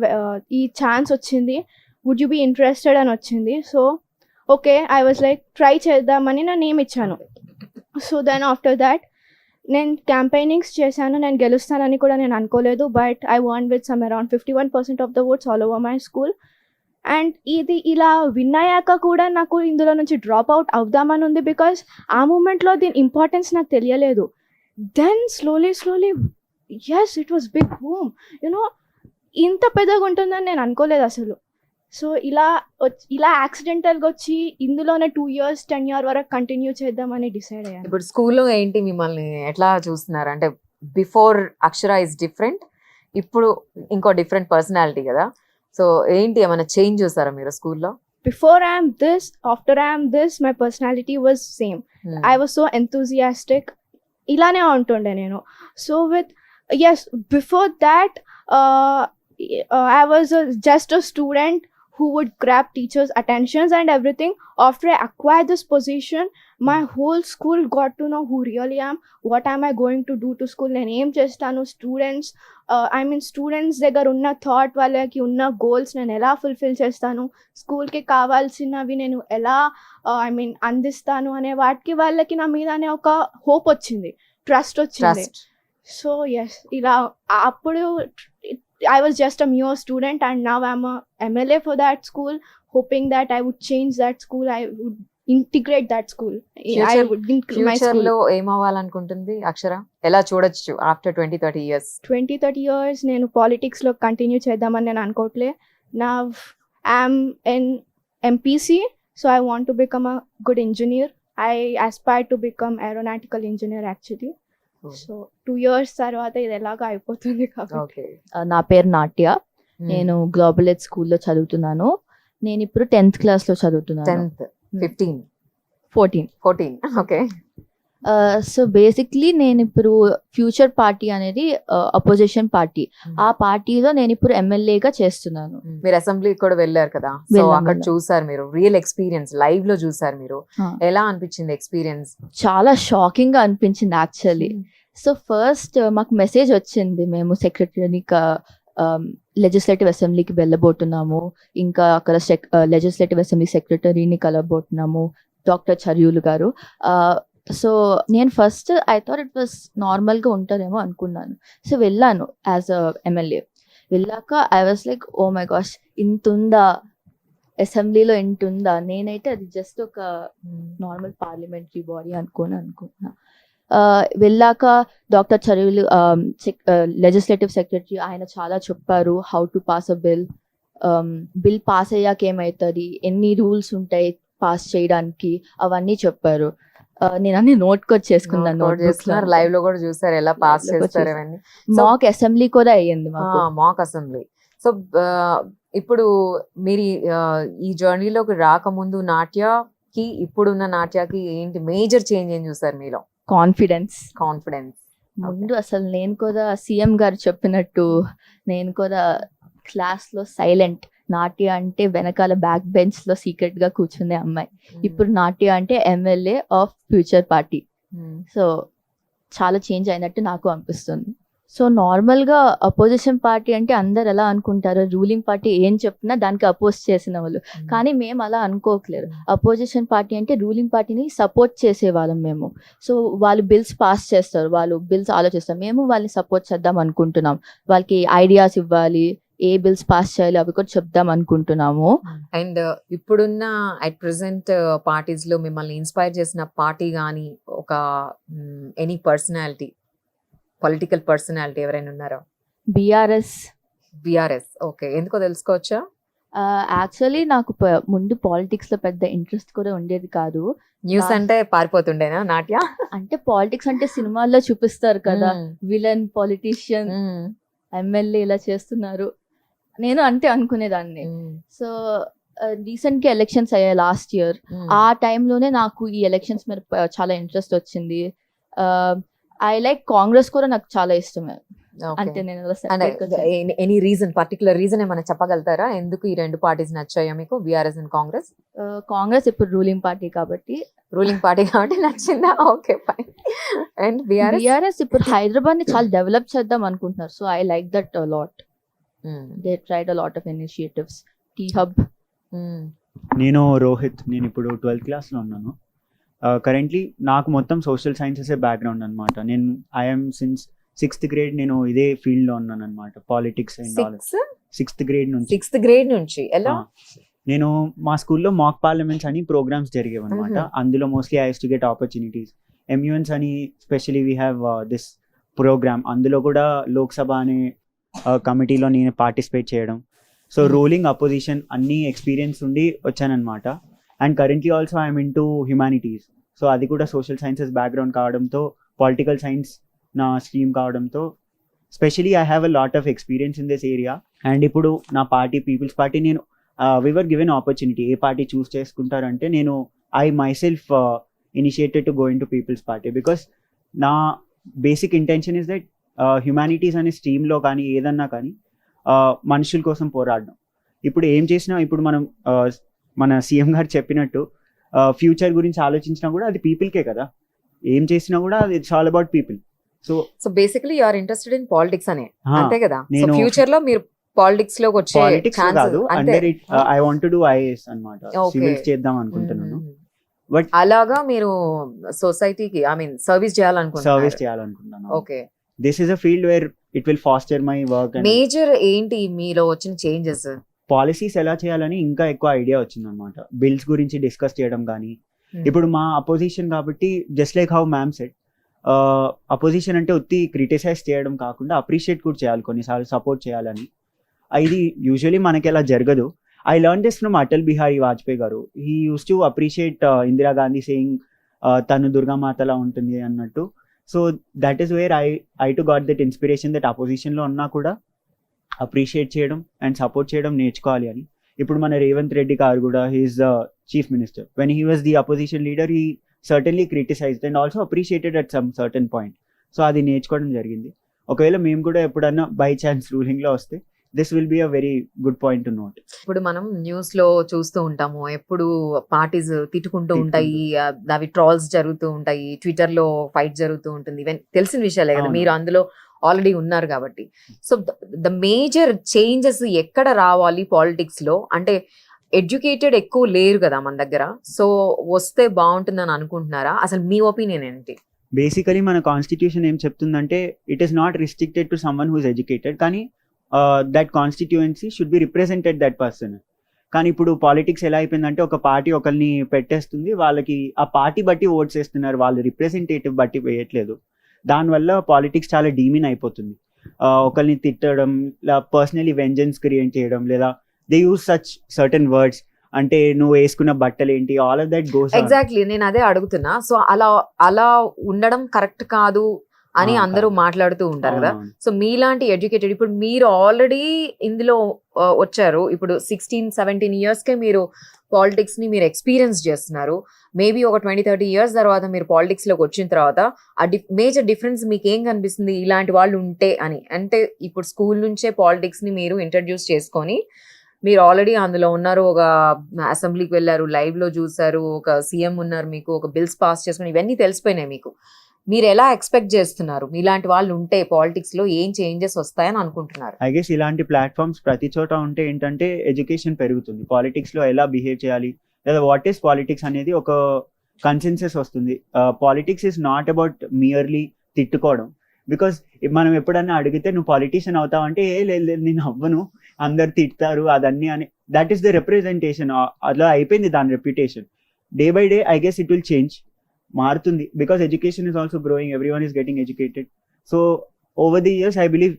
ఈ ఛాన్స్ వచ్చింది, వుడ్ యూ బీ ఇంట్రెస్టెడ్ అని వచ్చింది. So okay, I was like try చేద్దామని నా నేమ్ ఇచ్చాను. సో దెన్ ఆఫ్టర్ దాట్ నేను క్యాంపెయినింగ్స్ చేశాను. నేను గెలుస్తానని కూడా నేను అనుకోలేదు, but I want with some around 51% of the votes all over my school. And ఇది ఇలా విన్ అయ్యాక కూడా నాకు ఇందులో నుంచి డ్రాప్ అవుట్ అవుదామని ఉంది బికాస్ ఆ మూమెంట్లో దీని ఇంపార్టెన్స్ నాకు తెలియలేదు. Then slowly as it was big boom, you know ఇంత పెద్దగా ఉంటుందని నేను అనుకోలేదు అసలు. సో ఇలా యాక్సిడెంటల్గా వచ్చి ఇందులోనే 2 years 10 years వరకు కంటిన్యూ చేద్దామని డిసైడ్ అయ్యాను. ఇప్పుడు స్కూల్లో ఏంటి మిమ్మల్ని ఎట్లా చూస్తున్నారు? అంటే బిఫోర్ అక్షర ఇస్ డిఫరెంట్, ఇప్పుడు ఇంకో డిఫరెంట్ పర్సనాలిటీ కదా, సో ఏంటి ఏమైనా చేంజ్ చూసారా మీరు స్కూల్లో? Before I am this, after I am this, my personality was same. I was so enthusiastic. Ilane untunde nenu. So with yes, before that, I was just a student who would grab teachers' attentions and everything. After I acquired this position, my whole school got to know who really I am. What am I going to do to school? నేను ఏం చేస్తాను students students దగ్గర ఉన్న thought, వాళ్ళకి ఉన్న goals నేను ఎలా fulfil చేస్తాను, స్కూల్కి కావాల్సినవి నేను ఎలా అందిస్తాను అనే వాటికి వాళ్ళకి నా మీదనే ఒక హోప్ వచ్చింది, ట్రస్ట్ వచ్చింది. సో ఎస్, ఇలా అప్పుడు I was just a mere student and now I'm a MLA for that school, hoping that I would change that school, I would integrate that school. I would include my future school. లో ఏమవ్వాలనుకుంటుంది అక్షర? ఎలా చూడొచ్చు after 20-30 years? 20-30 years నేను politics లో continue చేద్దామని నేను అనుకోవట్లే. నా I'm in MPC, so I want to become a good engineer. I aspire to become aeronautical engineer actually. So 2 years తర్వాత ఇది ఎలాగో అయిపోతుంది కాబట్టి. ఓకే, నా పేరు నాట్య, నేను గ్లోబల్ ఎడ్ స్కూల్లో చదువుతున్నాను. నేను ఇప్పుడు 10th క్లాస్లో చదువుతున్నాను. 10th 15 14. ఓకే, సో బేసిక్లీ నేను ఇప్పుడు ఫ్యూచర్ పార్టీ అనేది అపోజిషన్ పార్టీ, ఆ పార్టీలో నేను ఇప్పుడు ఎమ్మెల్యేగా చేస్తున్నాను. మీరు అసెంబ్లీ కూడా వెళ్ళారు కదా, సో వెళ్ళాం, అక్కడ వెళ్ళాం. చూసారు మీరు, రియల్ ఎక్స్పీరియన్స్ లైవ్ లో చూసారు మీరు, ఆ. ఎలా అనిపించింది ఎక్స్పీరియన్స్? చాలా షాకింగ్ గా అనిపించింది యాక్చువల్లీ. సో ఫస్ట్ మాకు మెసేజ్ వచ్చింది, మేము సెక్రటరీని లెజిస్లేటివ్ అసెంబ్లీకి వెళ్ళబోతున్నాము, ఇంకా అక్కడ లెజిస్లేటివ్ అసెంబ్లీ సెక్రటరీని కలబోతున్నాము, డాక్టర్ చర్యూలు గారు. సో నేను first I thought it was నార్మల్గా ఉంటుందేమో అనుకున్నాను. సో వెళ్ళాను యాజ్ అ ఎమ్మెల్యే. వెళ్ళాక I was like, oh my gosh, ఇంత ఉందా అసెంబ్లీలో, ఇంత ఉందా. నేనైతే అది జస్ట్ ఒక నార్మల్ పార్లమెంటరీ బాడీ అనుకున్నా. వెళ్ళాక డాక్టర్ చర్యూలు లెజిస్లేటివ్ సెక్రటరీ, ఆయన చాలా చెప్పారు how to pass a bill pass అయ్యాక ఏమవుతుంది, ఎన్ని రూల్స్ ఉంటాయి పాస్ చేయడానికి, అవన్నీ చెప్పారు. నేను అన్ని నోట్ చేసుకున్నాను. లైవ్ లో కూడా చూసారు ఎలా పాస్ చేస్తారు అవన్నీ. మాక్ అసెంబ్లీ కూడా అయ్యింది మాకు. మాక్ అసెంబ్లీ. సో ఇప్పుడు మీరు ఈ జర్నీలోకి రాకముందు నాట్యకి ఇప్పుడున్న నాట్యకి ఏంటి మేజర్ చేంజ్ ఏం చూసారు మీలో? కాన్ఫిడెన్స్. కాన్ఫిడెన్స్. ముందు అసలు నేను కూడా సీఎం గారు చెప్పినట్టు నేను కూడా క్లాస్లో సైలెంట్, నాట్య అంటే వెనకాల బ్యాక్ బెంచ్ లో సీక్రెట్ గా కూర్చునే అమ్మాయి. ఇప్పుడు నాట్య అంటే MLA of future party. So చాలా చేంజ్ అయినట్టు నాకు అనిపిస్తుంది. సో నార్మల్గా అపోజిషన్ పార్టీ అంటే అందరు ఎలా అనుకుంటారు, రూలింగ్ పార్టీ ఏం చెప్పినా దానికి అపోజ్ చేసిన వాళ్ళు. కానీ మేము అలా అనుకోకలేరు. అపోజిషన్ పార్టీ అంటే రూలింగ్ పార్టీని సపోర్ట్ చేసేవాళ్ళం మేము. సో వాళ్ళు బిల్స్ పాస్ చేస్తారు, వాళ్ళు బిల్స్ ఆలోచిస్తారు, మేము వాళ్ళని సపోర్ట్ చేద్దాం అనుకుంటున్నాం. వాళ్ళకి ఐడియాస్ ఇవ్వాలి, ఏ బిల్స్ పాస్ చేయాలి అవి కూడా చెప్దాం అనుకుంటున్నాము. అండ్ ఇప్పుడున్న అట్ ప్రెసెంట్ పార్టీస్ లో మిమ్మల్ని ఇన్స్పైర్ చేసిన పార్టీ కానీ ఒక ఎనీ పర్సనాలిటీ, పొలిటికల్ పర్సనాలిటీ ఎవరైనా ఉన్నారా? బీఆర్ఎస్. బిఆర్ఎస్. ఓకే, ఎందుకో తెలుసుకోవచ్చా? యాక్చువల్లీ నాకు ముందు పాలిటిక్స్ లో పెద్ద ఇంట్రెస్ట్ కూడా ఉండేది కాదు. న్యూస్ అంటే పారిపోతుండేనా నాట్య? అంటే పాలిటిక్స్ అంటే సినిమాల్లో చూపిస్తారు కదా, విలన్ పొలిటీషియన్ ఎమ్మెల్యే ఇలా చేస్తున్నారు, నేను అంతే అనుకునేదాన్ని. సో రీసెంట్ గా ఎలక్షన్స్ అయ్యాయి లాస్ట్ ఇయర్. ఆ టైంలోనే నాకు ఈ ఎలక్షన్స్ మీద చాలా ఇంట్రెస్ట్ వచ్చింది. ఐ లైక్ కాంగ్రెస్ కూడా నాకు చాలా ఇష్టమే. అంటే నేను ఎనీ రీజన్, పర్టికులర్ రీజన్ ఏమైనా చెప్పగలుగుతారా ఎందుకు ఈ రెండు పార్టీస్ నచ్చాయో మీకు, బిఆర్ఎస్ అండ్ కాంగ్రెస్? కాంగ్రెస్ ఇప్పుడు రూలింగ్ పార్టీ కాబట్టి నచ్చిందా? Okay fine. అండ్ బిఆర్ఎస్ ఇప్పుడు హైదరాబాద్ ని చాలా డెవలప్ చేద్దాం అనుకుంటున్నారు. So I like that lot. They tried a lot of initiatives. T hub. నేను రోహిత్, నేను ఇప్పుడు 12th క్లాస్లో ఉన్నాను. కరెంట్లీ నాకు మొత్తం సోషల్ సైన్సెస్ బ్యాక్గ్రౌండ్ అనమాట. నేను ఐఎమ్ సిన్స్ 6th grade నేను ఇదే ఫీల్డ్ లో ఉన్నాను అనమాట, politics and all. 6th grade నుంచి ఎలా? నేను మా స్కూల్లో మాక్ పార్లమెంట్స్ అని ప్రోగ్రామ్స్ జరిగేవి అనమాట. అందులో mostly I use to get opportunities. MUNs అని especially we have this programme. అందులో కూడా లోక్సభ అనే కమిటీలో నేను పార్టిసిపేట్ చేయడం. సో రూలింగ్ అపోజిషన్ అన్ని ఎక్స్పీరియన్స్ ఉండి వచ్చానమాట. And currently also I'm in to humanities. So అది కూడా సోషల్ సైన్సెస్ బ్యాక్గ్రౌండ్ కావడంతో, పొలిటికల్ సైన్స్ నా స్ట్రీమ్ కావడంతో especially I have a lot of experience in this area. And ఇప్పుడు నా పార్టీ పీపుల్స్ పార్టీ, నేను వి వర్ గివెన్ ఆపర్చునిటీ ఏ party choose చేసుకుంటారంటే నేను I myself initiated to go into people's party. Because నా basic intention is that humanities అనే స్ట్రీమ్లో కానీ ఏదన్నా కానీ మనుషుల కోసం పోరాడడం. ఇప్పుడు ఏం చేసినా, ఇప్పుడు మనం మన సీఎం గారు చెప్పినట్టు ఫ్యూచర్ గురించి ఆలోచించినా కూడా అది పీపుల్కే కదా. ఏం చేసినా కూడా it's all about people. So basically you are interested in politics అనే, అంతే కదా? సో నేను ఫ్యూచర్ లో మీరు పాలిటిక్స్ లోకి వచ్చే పాలిటిక్స్ ఛాన్స్ కాదు, under it I want to do IAS అన్నమాట. సివిల్స్ చేద్దాం అనుకుంటున్నాను. బట్ అలాగా మీరు సొసైటీకి ఐ మీన్ సర్వీస్ సర్వీస్ చేయాలనుకుంటున్నాను. Okay, this is a field where it will foster my work. Major ఏంటి మీలో వచ్చిన చేంజెస్? పాలసీస్ ఎలా చేయాలని ఇంకా ఎక్కువ ఐడియా వచ్చిందనమాట. బిల్స్ గురించి డిస్కస్ చేయడం కానీ. ఇప్పుడు మా అపోజిషన్ కాబట్టి just like how ma'am said, opposition అంటే ఉత్తి క్రిటిసైజ్ చేయడం కాకుండా అప్రిషియేట్ కూడా చేయాలి, కొన్నిసార్లు సపోర్ట్ చేయాలని. ఇది యూజువలీ మనకి అలా జరగదు. I learn this from Atal Bihari Vajpayee గారు. He use to appreciate Indira Gandhi saying తను దుర్గామాతలా ఉంటుంది అన్నట్టు. So that is where I to got that inspiration, that అపోజిషన్లో ఉన్నా కూడా అప్రిషియేట్ చేయడం అండ్ సపోర్ట్ చేయడం నేర్చుకోవాలి అని. ఇప్పుడు మన రేవంత్ రెడ్డి గారు కూడా, he's the chief minister. When he was the opposition leader, he certainly criticized and also appreciated at some certain point. So అది నేర్చుకోవడం జరిగింది. ఒకవేళ మేము కూడా ఎప్పుడన్నా బై ఛాన్స్ రూలింగ్ లో వస్తే this will be a very good point to note. ఇప్పుడు మనం న్యూస్ లో చూస్తూ ఉంటాము, ఎప్పుడు పార్టీస్ తిట్టుకుంటూ ఉంటాయి, అవి ట్రాల్స్ జరుగుతూ ఉంటాయి, ట్విట్టర్ లో ఫైట్ జరుగుతూ ఉంటుంది. ఈవెన్ తెలిసిన విషయాలే కదా, మీరు అందులో ఆల్రెడీ ఉన్నారు కాబట్టి. సో ద మేజర్ చేంజెస్ ఎక్కడ రావాలి పాలిటిక్స్ లో? అంటే ఎడ్యుకేటెడ్ ఎక్కువ లేరు కదా మన దగ్గర, సో వస్తే బాగుంటుందని అనుకుంటున్నారా? అసలు మీ ఒపీనియన్ ఏంటి? బేసికలీ మన కాన్స్టిట్యూషన్ ఏం చెప్తుందంటే it is not restricted to someone who is educated, కానీ that constituency should be represented that person. కానీ ఇప్పుడు పాలిటిక్స్ ఎలా అయిపోయిందంటే ఒక పార్టీ ఒకరిని పెట్టేస్తుంది, వాళ్ళకి ఆ పార్టీ బట్టి ఓట్స్ వేస్తున్నారు, వాళ్ళు రిప్రజెంటేటివ్ బట్టి వేయట్లేదు. దానివల్ల పాలిటిక్స్ చాలా డీమిన్ అయిపోతుంది. ఒకరిని తిట్టడం, పర్సనలీ వెంజెన్స్ క్రియేట్ చేయడం, లేదా they use such certain words, అంటే నువ్వు వేసుకున్న బట్టలు ఏంటి, all of that goes. Exactly, నేను అదే అడుగుతున్నా. సో అలా ఉండడం కరెక్ట్ కాదు అని అందరూ మాట్లాడుతూ ఉంటారు కదా. సో మీలాంటి ఎడ్యుకేటెడ్, ఇప్పుడు మీరు ఆల్రెడీ ఇందులో వచ్చారు, ఇప్పుడు 16-17 ఇయర్స్కే మీరు పాలిటిక్స్ ని మీరు ఎక్స్పీరియన్స్ చేస్తున్నారు. మేబీ ఒక 20-30 ఇయర్స్ తర్వాత మీరు పాలిటిక్స్ లోకి వచ్చిన తర్వాత ఆ మేజర్ డిఫరెన్స్ మీకు ఏం కనిపిస్తుంది ఇలాంటి వాళ్ళు ఉంటే అని? అంటే ఇప్పుడు స్కూల్ నుంచే పాలిటిక్స్ ని మీరు ఇంట్రడ్యూస్ చేసుకొని మీరు ఆల్రెడీ అందులో ఉన్నారు, ఒక అసెంబ్లీకి వెళ్ళారు, లైవ్ లో చూసారు, ఒక సీఎం ఉన్నారు, మీకు ఒక బిల్స్ పాస్ చేసుకుని ఇవన్నీ తెలిసిపోయినాయి మీకు. మీరు ఎలా ఎక్స్పెక్ట్ చేస్తున్నారు ఇలాంటి వాళ్ళు ఉంటే పాలిటిక్స్ లో ఏం చేంజెస్ వస్తాయని అనుకుంటున్నారు? ఐ గెస్ ఇలాంటి ప్లాట్ఫామ్స్ ప్రతి చోట ఉంటే ఏంటంటే ఎడ్యుకేషన్ పెరుగుతుంది, పాలిటిక్స్ లో ఎలా బిహేవ్ చేయాలి లేదా వాట్ ఈస్ పాలిటిక్స్ అనేది ఒక కన్సెన్సెస్ వస్తుంది. Politics is not about merely తిట్టుకోవడం. బికాస్ మనం ఎప్పుడన్నా అడిగితే నువ్వు పాలిటీషియన్ అవుతావు అంటే లేదు నేను అవ్వను, అందరు తిడతారు అదన్నీ అని. దట్ ఈస్ ద రిప్రజెంటేషన్, అలా అయిపోయింది దాని reputation. Day by day I guess it will change, మారుతుంది. Because education is also growing, everyone is getting educated. So over the years I believe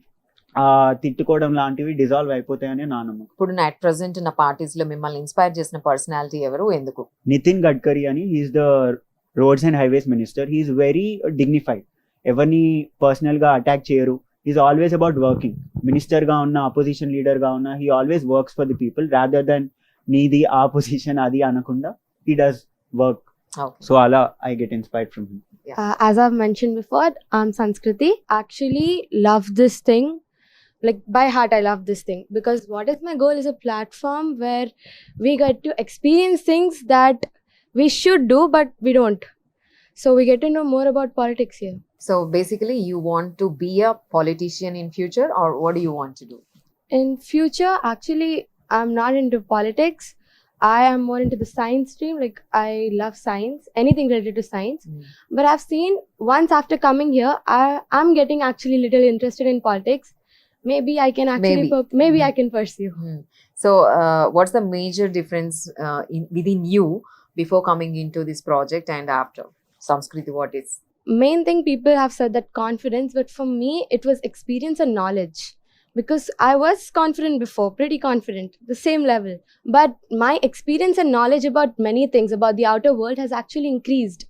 తిట్టుకోవడం లాంటివి డిజాల్వ్ అయిపోతాయని నా నమ్మకం. ఇప్పుడు అట్ ప్రెసెంట్ ఉన్న పార్టీస్ లో మిమ్మల్ని ఇన్స్పైర్ చేసిన పర్సనాలిటీ ఎవరు, ఎందుకు? నితిన్ గడ్కరీ అని, he's the roads and highways minister. He's very dignified, ఎవరిని పర్సనల్ గా అటాక్ చేయరు. Is always about working. Minister గా ఉన్న, అపోజిషన్ లీడర్ గా ఉన్న, he always works for the people rather than నీది ఆ పొజిషన్ అది అనకుండా హీ డస్ వర్క్. సో అలా I get inspired from him. As I've mentioned before, I'm Sanskriti. Actually, love this thing. Like by heart, I love this thing because what is my goal is a platform where we get to experience things that we should do, but we don't. So we get to know more about politics here. So basically you want to be a politician in future, or what do you want to do? In future, actually, I'm not into politics. I am more into the science stream. Like I love science, anything related to science. But I've seen once after coming here, I'm getting actually little interested in politics. Maybe I can actually, maybe I can pursue. So what's the major difference within you before coming into this project and after? Samskriti, what is? Main thing, people have said that confidence, but for me, it was experience and knowledge. Because I was confident before, pretty confident, the same level. But my experience and knowledge about many things, about the outer world, has actually increased.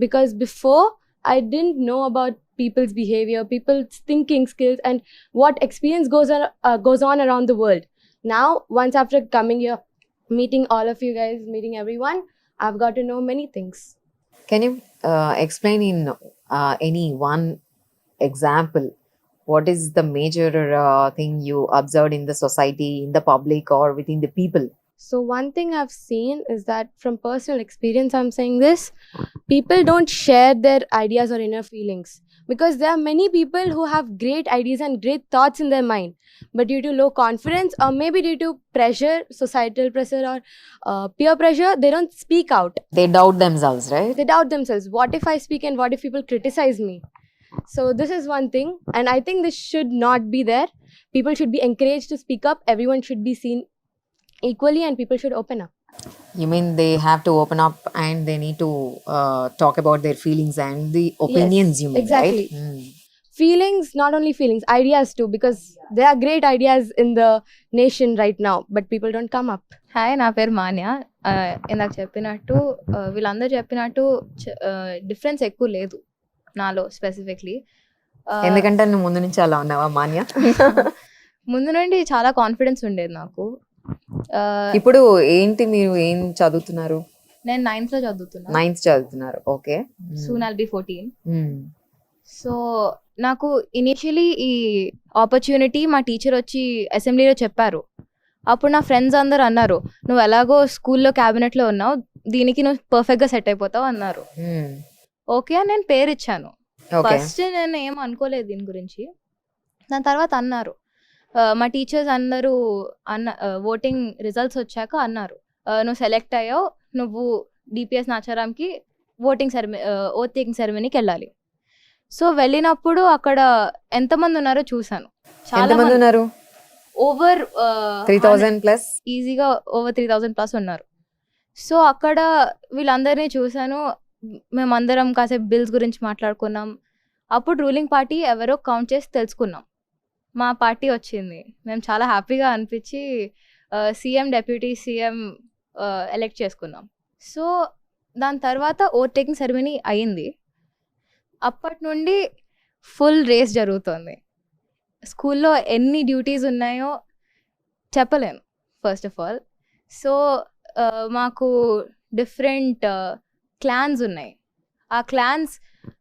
Because before, I didn't know about people's behavior, people's thinking skills, and what experience goes on around the world. Now, once after coming here, meeting all of you guys, meeting everyone, I've got to know many things. Can you explain in any one example what is the major thing you observed in the society, in the public, or within the people? So one thing I've seen is that from personal experience, I'm saying this, people don't share their ideas or inner feelings. Because there are many people who have great ideas and great thoughts in their mind, but due to low confidence or maybe due to pressure, societal pressure or peer pressure, they don't speak out. They doubt themselves, right? They doubt themselves. What if I speak and what if people criticize me? So this is one thing, and I think this should not be there. People should be encouraged to speak up. Everyone should be seen equally and people should open up. You mean they have to open up and they need to talk about their feelings and the opinions, Yes, you mean, exactly. right? Feelings, not only feelings, ideas too, because there are great ideas in the nation right now, but people don't come up. Hi, నా పేరు మాన్య. ఇందాక చెప్పినట్టు వీళ్ళందరూ చెప్పినట్టు difference ఎక్కువ లేదు నాలో specifically. ఎందుకంటే నువ్వు ముందు నుంచి అలా ఉన్నావా మాన్య? ముందు నుండి చాలా కాన్ఫిడెన్స్ ఉండేది నాకు. ఇప్పుడు ఏంటి, మీరు ఏం చదువుతున్నారు? నేను 9th లో చదువుతున్నా. 9th చదువుతున్నారు, okay. Soon I'll be 14. So నాకు ఇనిషియలీ ఈ ఆపర్చునిటీ మా టీచర్ వచ్చి అసెంబ్లీలో చెప్పారు. అప్పుడు నా ఫ్రెండ్స్ అందరు అన్నారు, నువ్వు ఎలాగో స్కూల్లో క్యాబినెట్లో ఉన్నావు, దీనికి నువ్వు పర్ఫెక్ట్గా సెట్ అయిపోతావు అన్నారు. ఓకే అని నేను పేరు ఇచ్చాను. ఫస్ట్ నేను ఏం అనుకోలేదు దీని గురించి. దాని తర్వాత అన్నారు, మా టీచర్స్ అందరూ ఓటింగ్ రిజల్ట్స్ వచ్చాక అన్నారు, నువ్వు సెలెక్ట్ అయ్యావు, నువ్వు డిపిఎస్ నాచారాంకి ఓట్ టేకింగ్ సెరమనీకి వెళ్ళాలి. సో వెళ్ళినప్పుడు అక్కడ ఎంతమంది ఉన్నారో చూసాను. చాలా మంది ఉన్నారు, ఓవర్ 3000 ప్లస్, ఈజీగా ఓవర్ 3000+ ఉన్నారు. సో అక్కడ వీళ్ళందరినీ చూసాను. మేమందరం కాసేపు బిల్స్ గురించి మాట్లాడుకున్నాం. అప్పుడు రూలింగ్ పార్టీ ఎవరో కౌంట్ చేసి తెలుసుకున్నాం, మా పార్టీ వచ్చింది. మేము చాలా హ్యాపీగా అనిపించి సీఎం, డెప్యూటీ సీఎం ఎలెక్ట్ చేసుకున్నాం. సో దాని తర్వాత ఓట్ టేకింగ్ సెరమనీ అయ్యింది. అప్పటి నుండి ఫుల్ రేస్ జరుగుతుంది. స్కూల్లో ఎన్ని డ్యూటీస్ ఉన్నాయో చెప్పలేను ఫస్ట్ ఆఫ్ ఆల్. సో మాకు డిఫరెంట్ క్లాన్స్ ఉన్నాయి. ఆ క్లాన్స్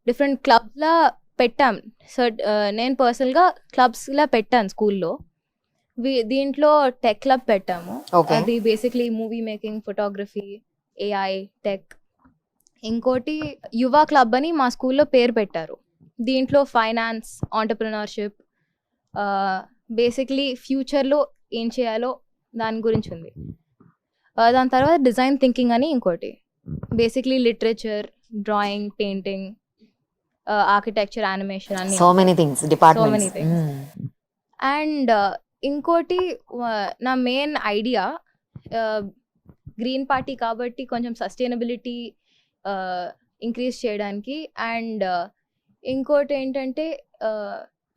డిఫరెంట్ క్లబ్స్లా పెట్టాం. సో నేను పర్సనల్గా క్లబ్స్లా పెట్టాను స్కూల్లో. దీంట్లో టెక్ క్లబ్ పెట్టాము. ఓకే. అది basically movie making, photography, AI, tech. ఇంకోటి యువ క్లబ్ అని మా స్కూల్లో పేరు పెట్టారు. దీంట్లో ఫైనాన్స్, ఆంటర్ప్రినర్షిప్, బేసిక్లీ ఫ్యూచర్లో ఏం చేయాలో దాని గురించి ఉంది. దాని తర్వాత డిజైన్ థింకింగ్ అని ఇంకోటి, basically literature, drawing, painting, architecture, animation అని so many things, many departments. things. అండ్ ఇంకోటి నా మెయిన్ ఐడియా గ్రీన్ పార్టీ కాబట్టి కొంచెం సస్టైనబిలిటీ ఇంక్రీజ్ చేయడానికి. అండ్ ఇంకోటి ఏంటంటే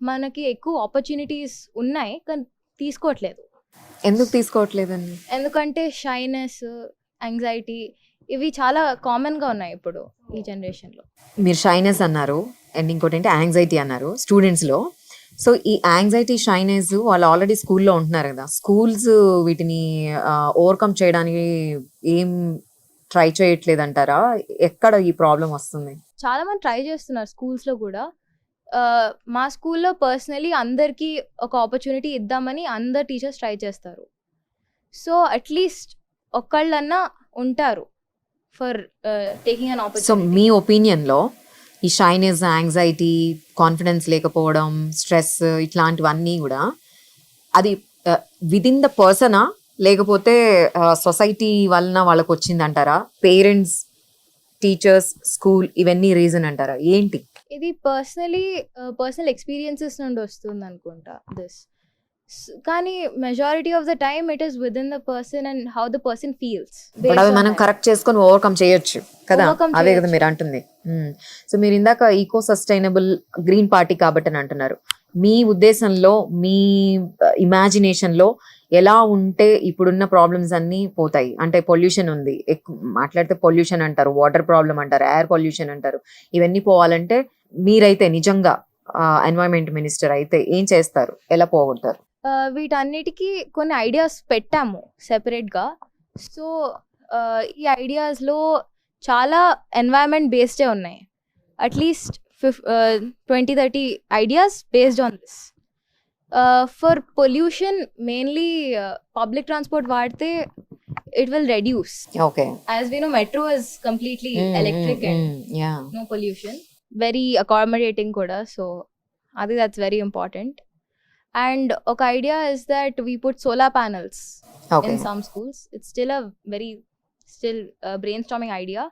మనకి ఎక్కువ ఆపర్చునిటీస్ ఉన్నాయి కానీ తీసుకోవట్లేదు. ఎందుకు తీసుకోవట్లేదండి? ఎందుకంటే షైనెస్, యాంగ్జైటీ ఇవి చాలా కామన్గా ఉన్నాయి ఇప్పుడు ఈ జనరేషన్లో. మీరు షైనెస్ అన్నారు అండ్ ఇంకోటి ఏంటి యాంగ్జైటీ అన్నారు స్టూడెంట్స్లో. సో ఈ యాంగ్జైటీ, షైనెస్ వాళ్ళు ఆల్రెడీ స్కూల్లో ఉంటున్నారు కదా, స్కూల్స్ వీటిని ఓవర్కమ్ చేయడానికి ఏం ట్రై చేయట్లేదు అంటారా? ఎక్కడ ఈ ప్రాబ్లం వస్తుంది? చాలా మంది ట్రై చేస్తున్నారు స్కూల్స్లో కూడా. మా స్కూల్లో పర్సనలీ అందరికీ ఒక ఆపర్చునిటీ ఇద్దామని అందరు టీచర్స్ ట్రై చేస్తారు. సో అట్లీస్ట్ ఒక్కళ్ళన్నా ఉంటారు for taking an so opportunity. మీ ఒపీనియన్లో ఈ షైనెస్, యాంగ్జైటీ, కాన్ఫిడెన్స్ లేకపోవడం, స్ట్రెస్ ఇట్లాంటివన్నీ కూడా అది విదిన్ ద పర్సనా లేకపోతే సొసైటీ వలన వాళ్ళకి వచ్చిందంటారా? పేరెంట్స్, టీచర్స్, స్కూల్ ఇవన్నీ రీజన్ అంటారా? ఏంటి ఇది పర్సనల్ ఎక్స్పీరియన్సెస్ నుండి వస్తుంది అనుకుంటా దిస్. కానీ majority of the time it is within the person and how the person feels. But అవి మనం కరెక్ట్ చేసుకొని ఓవర్కమ్ చేయొచ్చు కదా, Overcome అవే కదా చేయొచ్చు. మీరు అంటుంది. సో మీరు ఇందాక ఈకో సస్టైనబుల్ గ్రీన్ పార్టీ కాబట్టి అని అంటున్నారు. మీ ఉద్దేశంలో, మీ ఇమాజినేషన్ లో ఎలా ఉంటే ఇప్పుడున్న ప్రాబ్లమ్స్ అన్ని పోతాయి? అంటే పొల్యూషన్ ఉంది, మాట్లాడితే పొల్యూషన్ అంటారు, వాటర్ ప్రాబ్లం అంటారు, ఎయిర్ పొల్యూషన్ అంటారు. ఇవన్నీ పోవాలంటే మీరైతే నిజంగా ఎన్వైరన్మెంట్ మినిస్టర్ అయితే ఏం చేస్తారు? ఎలా పోగొడతారు? వీటన్నిటికీ కొన్ని ఐడియాస్ పెట్టాము సెపరేట్గా. సో ఈ ఐడియాస్లో చాలా ఎన్వైరన్మెంట్ బేస్డే ఉన్నాయి. At least 20-30 ideas based on this. For pollution mainly public transport వాడితే it will reduce. Okay. As we know metro is completely electric and no pollution, very accommodating kuda. So I think that's very important. And oka idea is that we put solar panels okay. in some schools. It's still a very brainstorming idea,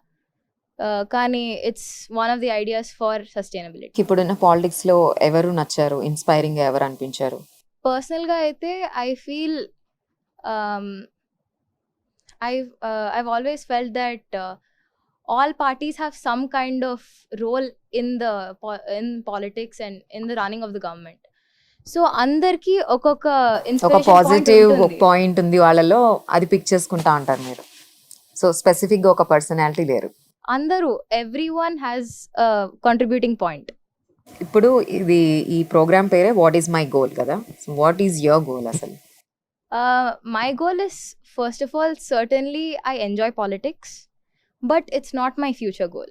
kani it's one of the ideas for sustainability. ఇప్పుడున్న politics లో ఎవరు నచ్చారు, inspiring ఎవరు అనిపించారు? Personal ga aithe I feel I've always felt that all parties have some kind of role in politics and in the running of the government. So andarki oka ఒక inspiration positive point untundi. Point ఉంది వాళ్ళలో, అది pick చేసుకుంటా అంటారు మీరు. So specific గా ఒక personality లేరు. Andaru, everyone has a contributing point. ఇప్పుడు ఇది ఈ ప్రోగ్రామ్ పేరే వాట్ ఈస్ మై గోల్ కదా. So what is your goal అసలు? My goal is, first of all, certainly I enjoy politics, but it's not my future goal.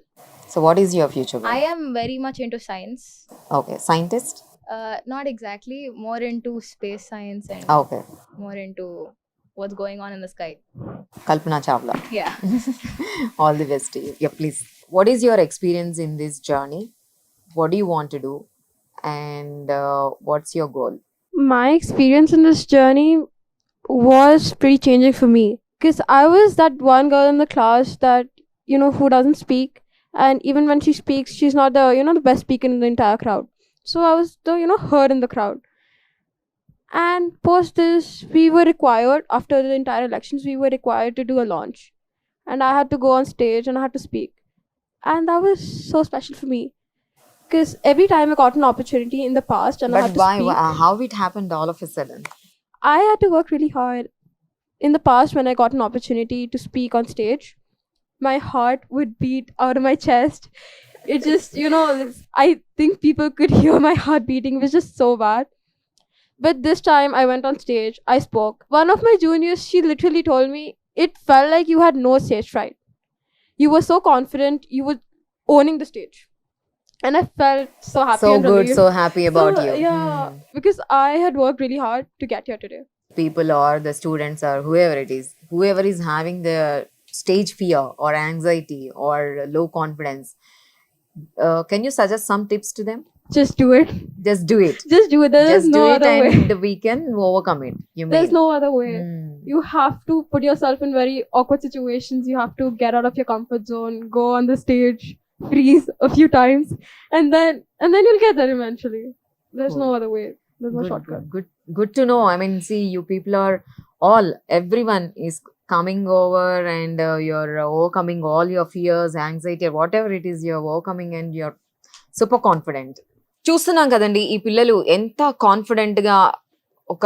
So what is your future I goal? am very much into science. Okay. Scientist? Not exactly, more into space science and okay. more into what's going on in the sky. Kalpana Chawla. Yeah. All the best. Yeah please. What is your experience in this journey? What do you want to do and what's your goal? My experience in this journey was pretty changing for me, because I was that one girl in the class that, you know, who doesn't speak, and even when she speaks, she's not the, you know, the best speaker in the entire crowd. So I was the, you know, her in the crowd. And post this, we were required, after the entire elections, we were required to do a launch, and I had to go on stage and I had to speak, and that was so special for me, because every time I got an opportunity in the past and I But had to why? speak, How it happened all of a sudden? I had to work really hard. In the past, when I got an opportunity to speak on stage, my heart would beat out of my chest. it just, I think people could hear my heart beating. It was just so bad. But this time I went on stage, I spoke. One of my juniors, she literally told me it felt like you had no stage fright. You were so confident, you were owning the stage. And I felt so happy So and good, relieved. so happy about you. Yeah, because I had worked really hard to get here today. People or the students or whoever is having the stage fear or anxiety or low confidence, can you suggest some tips to them? Just do it. Just do it. Just do it. There is Just no do it other way. and we can overcome it. You There's mean? no other way. Hmm. You have to put yourself in very awkward situations. You have to get out of your comfort zone, go on the stage, freeze a few times, and then you'll get there eventually. There's no other way. There's no shortcut. Good to know. I mean, see, you people are everyone is coming over and you're overcoming all your fears, anxiety, or whatever it is you're overcoming, and you're super confident. చూస్తున్నాం కదండి ఈ పిల్లలు ఎంత confident గా ఒక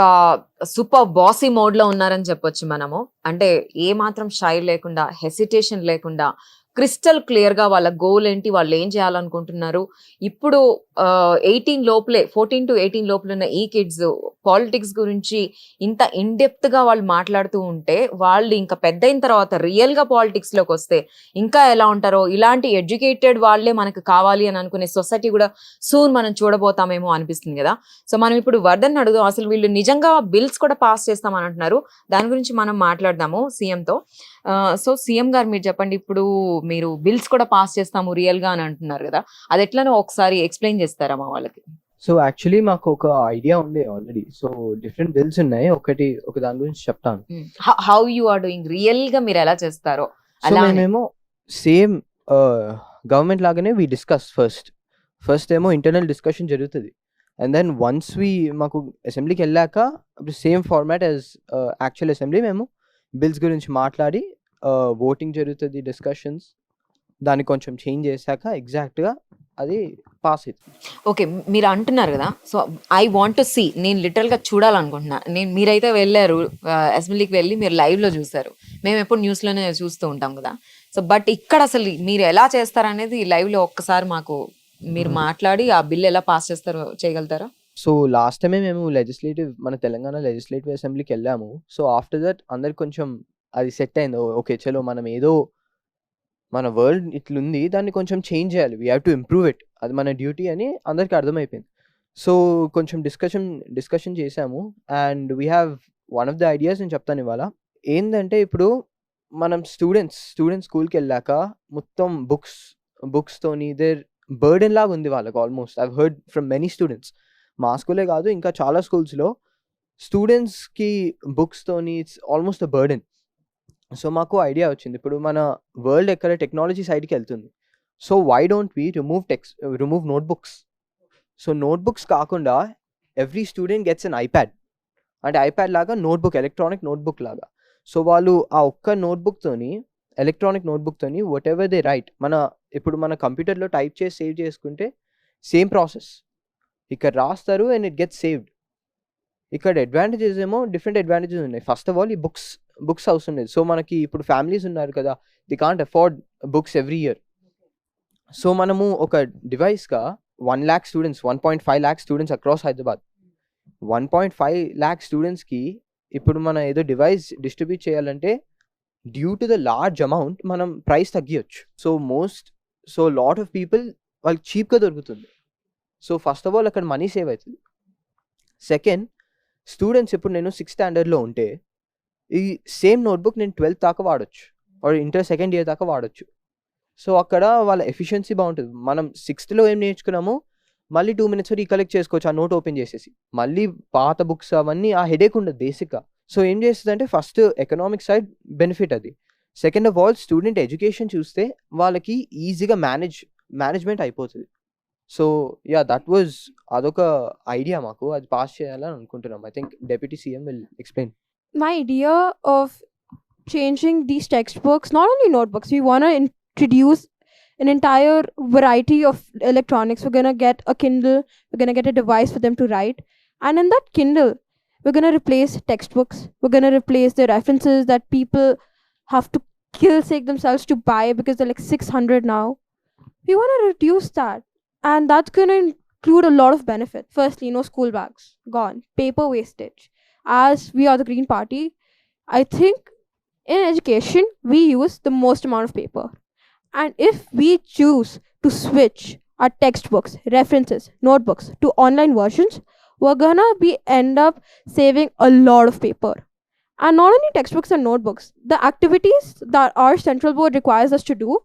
super bossy mode లో ఉన్నారని చెప్పొచ్చు మనము. అంటే ఏ మాత్రం షై లేకుండా, హెసిటేషన్ లేకుండా, క్రిస్టల్ క్లియర్ గా వాళ్ళ గోల్ ఏంటి, వాళ్ళు ఏం చేయాలనుకుంటున్నారు. ఇప్పుడు 14 to 18 లోపల ఉన్న ఈ కిడ్స్ పాలిటిక్స్ గురించి ఇంత ఇన్డెప్త్ గా వాళ్ళు మాట్లాడుతూ ఉంటే, వాళ్ళు ఇంకా పెద్ద అయిన తర్వాత రియల్ గా పాలిటిక్స్ లోకి వస్తే ఇంకా ఎలా ఉంటారో, ఇలాంటి ఎడ్యుకేటెడ్ వాళ్ళే మనకు కావాలి అని అనుకునే సొసైటీ కూడా సూన్ మనం చూడబోతామేమో అనిపిస్తుంది కదా. సో మనం ఇప్పుడు వర్ధన్ అడుగుదాం, అసలు వీళ్ళు నిజంగా బిల్స్ కూడా పాస్ చేస్తామని అంటున్నారు. దాని గురించి మనం మాట్లాడదాము సీఎం తో. సో సీఎం గారు మీరు చెప్పండి, ఇప్పుడు మీరు బిల్స్ కూడా పాస్ చేస్తాము రియల్ గా అని అంటున్నారు కదా, అది ఎట్లనో ఒకసారి ఎక్స్ప్లెయిన్ చేస్తారా మా వాళ్ళకి? సో యాక్చువల్లీ మాకు ఒక ఐడియా ఉంది ఆల్రెడీ. సో డిఫరెంట్ బిల్స్ ఉన్నాయి, ఒక దాని గురించి చెప్తాను. How you are doing, real గా మీరు ఎలా చేస్తారో సో మేమేమో సేమ్ గవర్నమెంట్ లాగానే వి డిస్కస్ ఫస్ట్ ఏమో ఇంటర్నల్ డిస్కషన్ జరుగుతుంది. అండ్ దెన్ వన్స్ మాకు అసెంబ్లీకి వెళ్ళాక same format as actual assembly మేము బిల్స్ గురించి మాట్లాడి ఓటింగ్ జరుగుతుంది, డిస్కషన్స్, దాన్ని కొంచెం చేంజ్ చేశాక ఎగ్జాక్ట్గా అది పాస్ అవుతుంది. ఓకే, మీరు అంటున్నారు కదా, so I want to see, నేను లిటరల్గా చూడాలనుకుంటున్నా. మీరైతే వెళ్ళారు అసెంబ్లీకి వెళ్ళి మీరు లైవ్లో చూసారు, మేము ఎప్పుడు న్యూస్లోనే చూస్తూ ఉంటాం కదా. సో బట్ ఇక్కడ అసలు మీరు ఎలా చేస్తారనేది లైవ్లో ఒక్కసారి మాకు మీరు మాట్లాడి ఆ బిల్ ఎలా పాస్ చేస్తారో చేయగలుగుతారా? సో లాస్ట్ టైమే మేము మన తెలంగాణ లెజిస్లేటివ్ అసెంబ్లీకి వెళ్ళాము. సో ఆఫ్టర్ దట్ అందరికి కొంచెం అది సెట్ అయింది. ఓకే చలో, మనం ఏదో మన వరల్డ్ ఇట్లుంది, దాన్ని కొంచెం చేంజ్ చేయాలి, we have to improve it, అది మన డ్యూటీ అని అందరికీ అర్థమైపోయింది. సో కొంచెం డిస్కషన్ చేసాము. And we have one of the ideas నేను చెప్తాను ఇవాళ. ఏంటంటే ఇప్పుడు మనం స్టూడెంట్స్ స్కూల్కి వెళ్ళాక మొత్తం బుక్స్తోని దేర్ బర్డెన్ లాగా ఉంది వాళ్ళకి. Almost I've heard from many students, మా స్కూలే కాదు ఇంకా చాలా స్కూల్స్లో స్టూడెంట్స్కి బుక్స్తోని it's almost a burden. So మాకు ఐడియా వచ్చింది, ఇప్పుడు మన వరల్డ్ ఎక్కడ టెక్నాలజీ సైడ్కి వెళ్తుంది. So why don't we remove notebooks. So notebooks కాకుండా every student gets an iPad, అంటే ఐప్యాడ్ లాగా నోట్బుక్, ఎలక్ట్రానిక్ నోట్బుక్ లాగా. సో వాళ్ళు ఆ ఒక్క ఎలక్ట్రానిక్ నోట్బుక్తోని వాట్ ఎవర్ దే రైట్, ఇప్పుడు మన కంప్యూటర్లో టైప్ చేసి సేవ్ చేసుకుంటే సేమ్ ప్రాసెస్ ఇక్కడ రాస్తారు అండ్ ఇట్ గెట్స్ సేవ్డ్. ఇక్కడ అడ్వాంటేజెస్ ఏమో డిఫరెంట్ అడ్వాంటేజెస్ ఉన్నాయి. ఫస్ట్ ఆఫ్ ఆల్ ఈ బుక్స్ అవసరం లేదు. సో మనకి ఇప్పుడు ఫ్యామిలీస్ ఉన్నారు కదా, they can't afford books every year. So మనము ఒక డివైస్గా 1 lakh students, 1.5 lakh students across Hyderabad, 1.5 lakh స్టూడెంట్స్కి ఇప్పుడు మనం ఏదో డివైస్ డిస్ట్రిబ్యూట్ చేయాలంటే due to the large amount మనం ప్రైస్ తగ్గియచ్చు. సో లాట్ ఆఫ్ పీపుల్ వాళ్ళకి చీప్గా దొరుకుతుంది. సో ఫస్ట్ ఆఫ్ ఆల్ అక్కడ మనీ సేవ్ అవుతుంది. సెకండ్, స్టూడెంట్స్ ఇప్పుడు నేను 6th standardలో ఉంటే ఈ సేమ్ నోట్బుక్ నేను 12th దాకా వాడచ్చు, ఆర్ ఇంటర్ 2nd year దాకా వాడచ్చు. సో అక్కడ వాళ్ళ ఎఫిషియన్సీ బాగుంటుంది. మనం 6thలో ఏం నేర్చుకున్నామో మళ్ళీ 2 minutes రీకలెక్ట్ చేసుకోవచ్చు ఆ నోట్ ఓపెన్ చేసేసి. మళ్ళీ పాత బుక్స్ అవన్నీ ఆ హెడేక్ ఉండదు బేసిక్గా. సో ఏం చేస్తుంది అంటే ఫస్ట్ ఎకనామిక్ సైడ్ బెనిఫిట్ అది. Second of all student education చూస్తే వాళ్ళకి ఈజీగా మేనేజ్మెంట్ అయిపోతుంది. సో యా, అదొక ఐడియా మాకు, అది పాస్ చేయాలని అనుకుంటున్నాం. I think deputy CM will explain. My idea of changing these textbooks, not only notebooks, we want to introduce an entire variety of electronics. We're going to get a Kindle, we're going to get a device for them to write, and in that Kindle we're going to replace textbooks, we're going to replace the references that people have to kill sake themselves to buy because they're like 600 now. We want to reduce that, and that's going to include a lot of benefit. Firstly, no school bags, gone. Paper wastage. As we are the Green Party, I think in education we use the most amount of paper. And if we choose to switch our textbooks, references, notebooks to online versions, we're gonna end up saving a lot of paper. And not only textbooks and notebooks, the activities that our central board requires us to do,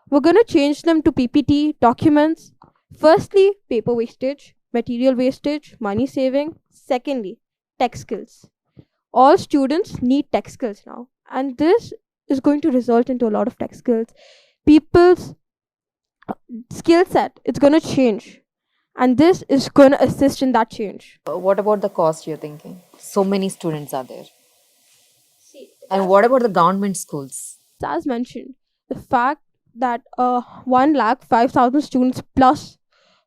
we're gonna change them to PPT documents. Firstly, paper wastage, material wastage, money saving. Secondly, tech skills. All students need tech skills now, and this is going to result into a lot of tech skills. People's skill set, it's going to change, and this is going to assist in that change. What about the cost you're thinking? So many students are there. And what about the government schools? As mentioned, the fact that 1,05,000 students plus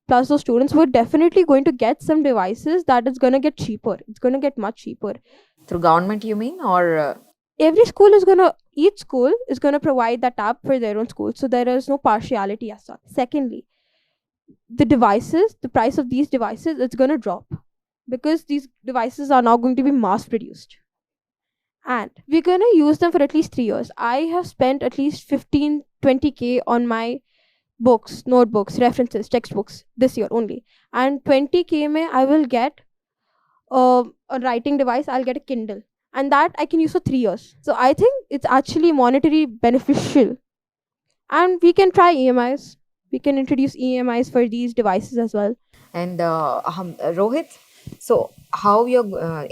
those students, we're definitely going to get some devices that is going to get cheaper. It's going to get much cheaper. Through government, you mean? Or Each school is going to provide that app for their own school, so there is no partiality as such. Secondly, the price of these devices, it's going to drop because these devices are now going to be mass produced, and we're going to use them for at least 3 years. I have spent at least 15-20k on my books, notebooks, references, textbooks this year only, and 20k mein I will get a writing device, I'll get a Kindle, and that I can use for 3 years. So I think it's actually monetary beneficial, and we can try EMIs. We can introduce EMIs for these devices as well. and Rohit, so how you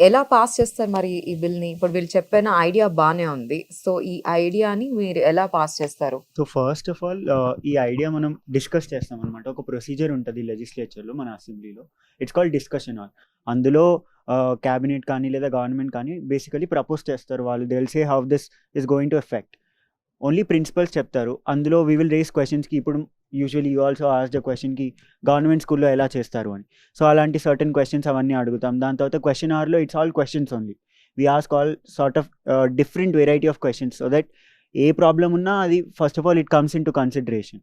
ఎలా pass చేస్తారు మరి ఈ బిల్ని? ఇప్పుడు వీళ్ళు చెప్పిన idea బాగానే ఉంది, so ఈ ఐడియాని మీరు ఎలా పాస్ చేస్తారు? సో ఫస్ట్ ఆఫ్ ఆల్ ఈ ఐడియా మనం డిస్కస్ చేస్తాం అనమాట. ఒక ప్రొసీజర్ ఉంటుంది లెజిస్లేచర్లో, మన అసెంబ్లీలో. It's called discussion hall. అందులో క్యాబినెట్ కానీ లేదా గవర్నమెంట్ కానీ బేసికలీ ప్రపోజ్ చేస్తారు. వాళ్ళు they will say how this is going to effect. Only principles చెప్తారు. అందులో వీ విల్ రేస్ క్వశ్చన్స్కి. ఇప్పుడు usually you also ask the క్వశ్చన్కి గవర్నమెంట్ స్కూల్లో ఎలా చేస్తారు అని. సో అలాంటి సర్టన్ క్వశ్చన్స్ అవన్నీ అడుగుతాం. దాని తర్వాత క్వశ్చన్ అవర్లో it's all questions only. We ask all sort of different variety of questions, so that A problem ఉన్నా అది first of all it comes in to consideration.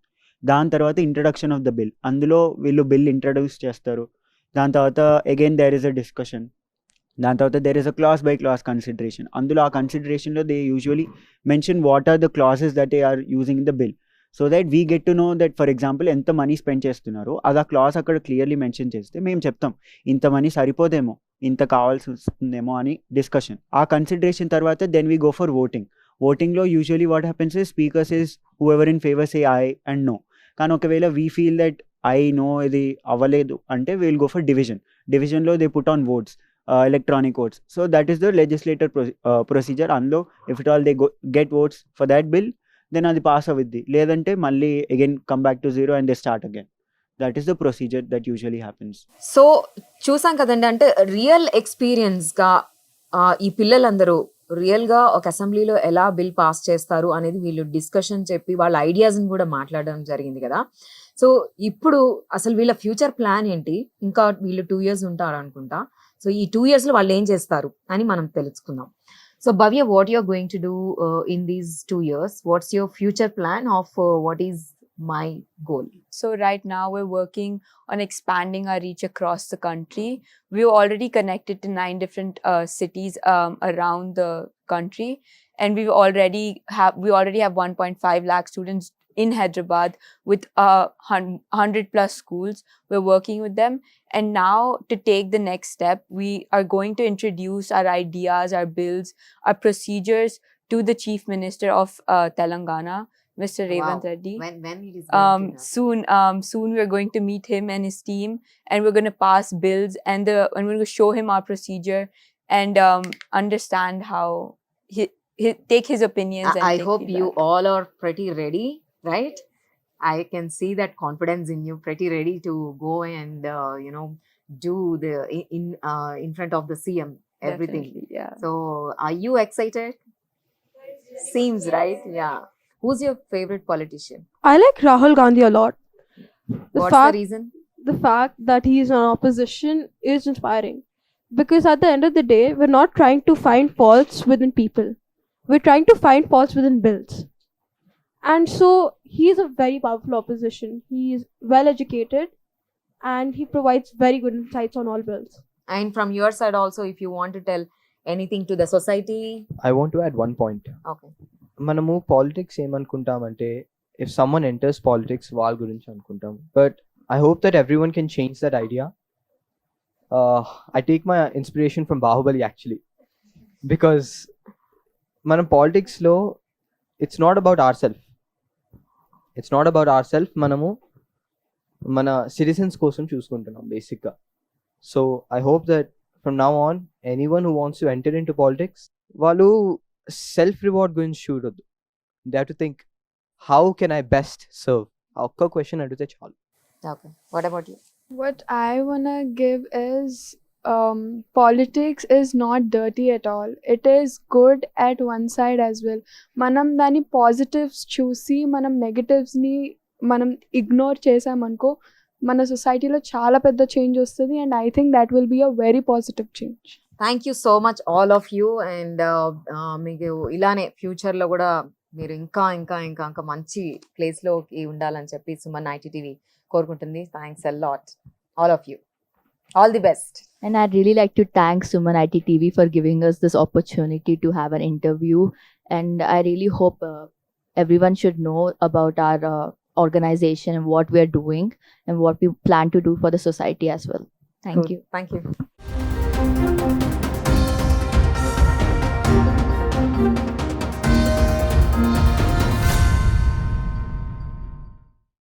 దాని తర్వాత ఇంట్రడక్షన్ ఆఫ్ ద బిల్. అందులో వీళ్ళు బిల్ ఇంట్రడ్యూస్ చేస్తారు. దాని తర్వాత again there is a discussion. దాని తర్వాత there is a clause by clause consideration. అందులో ఆ కన్సిడరేషన్లో they usually mention what are the clauses that they are using in the bill, so that we get to know that for example ఎంత money spend చేస్తున్నారో అది ఆ class అక్కడ clearly mention చేస్తే మేము చెప్తాం ఇంత మనీ సరిపోదేమో, ఇంత కావాల్సి వస్తుందేమో అని డిస్కషన్. ఆ కన్సిడరేషన్ తర్వాత then we go for voting. ఓటింగ్లో usually what happens is speakers is whoever in favour say aye and no. కానీ ఒకవేళ we feel that aye no ఇది అవ్వలేదు అంటే విల్ గో ఫర్ డివిజన్. డివిజన్లో they put on votes, electronic votes. So that is the legislator procedure. అందులో if at all they get votes for that bill, then అది pass అవుద్ది. లేదంటే మళ్ళీ again come back to zero and they start again. That is the procedure that usually happens. So చూసాం కదండి, అంటే real ఎక్స్పీరియన్స్గా ఈ పిల్లలందరూ రియల్గా ఒక అసెంబ్లీలో ఎలా బిల్ పాస్ చేస్తారు అనేది వీళ్ళు డిస్కషన్ చెప్పి వాళ్ళ ఐడియాస్ని కూడా మాట్లాడడం జరిగింది కదా. సో ఇప్పుడు అసలు వీళ్ళ ఫ్యూచర్ ప్లాన్ ఏంటి? ఇంకా వీళ్ళు 2 years ఉంటారు అనుకుంటా. సో ఈ 2 yearsలో వాళ్ళు ఏం చేస్తారు అని మనం తెలుసుకుందాం. So Bhavya, what you are going to do in these 2 years? What's your future plan of what is my goal? So right now we're working on expanding our reach across the country. We're already connected to 9 different cities around the country, and we already have 1.5 lakh students in Hyderabad with 100 plus schools. We're working with them, and now to take the next step, we are going to introduce our ideas, our bills, our procedures to the Chief Minister of Telangana, Mr. Revanth Reddy. When it is going to happen? Soon we're going to meet him and his team, and we're going to pass bills, and we're going to show him our procedure and understand how he take his opinions. And I take hope you feedback. all are pretty ready, right? I can see that confidence in you, pretty ready to go and do the in front of the CM everything. Definitely, yeah. So are you excited? Seems right. Yeah. Who's your favorite politician? I like Rahul Gandhi a lot. What's the reason? The fact that he is in opposition is inspiring, because at the end of the day, we're not trying to find faults within people. We're trying to find faults within bills. And so he is a very powerful opposition. He is well educated and he provides very good insights on all bills. And from your side also, if you want to tell anything to the society. I want to add one point. Okay. మనము politics ఏమనుకుంటామంటే if someone enters politics వాళ్ళ గురించి అనుకుంటాం, but I hope that every one can change that idea. I take my inspiration from Baahubali actually, because మనం పాలిటిక్స్లో it's not about our self, మనము మన citizens కోసం చూసుకుంటున్నాం బేసిక్గా. So I hope that from now on anyone who wants to enter in to politics, వాళ్ళు self reward గురించి చూడొద్దు. They have to think how can I best serve. ఆ ఒక్క క్వశ్చన్ అడిగితే చాలు. Okay. What about you? What I wanna give is politics is not dirty at all. It is good at one side as well. Manam dani positives చూసి మనం negatives ని మనం ignore చేసామనుకో మన సొసైటీలో చాలా పెద్ద చేంజ్ వస్తుంది, and I think that will be a very positive change. Thank you so much all of you. And మీకు ఇలానే ఫ్యూచర్లో కూడా మీరు ఇంకా ఇంకా ఇంకా ఇంకా మంచి ప్లేస్లోకి ఉండాలని చెప్పి సుమన్ ITTV కోరుకుంటుంది. Thanks a lot all of you. All the best. And I'd really like to thank Suman ITTV for giving us this opportunity to have an interview. And I really hope everyone should know about our organization and what we are doing and what we plan to do for the society as well. Thank you. Thank you.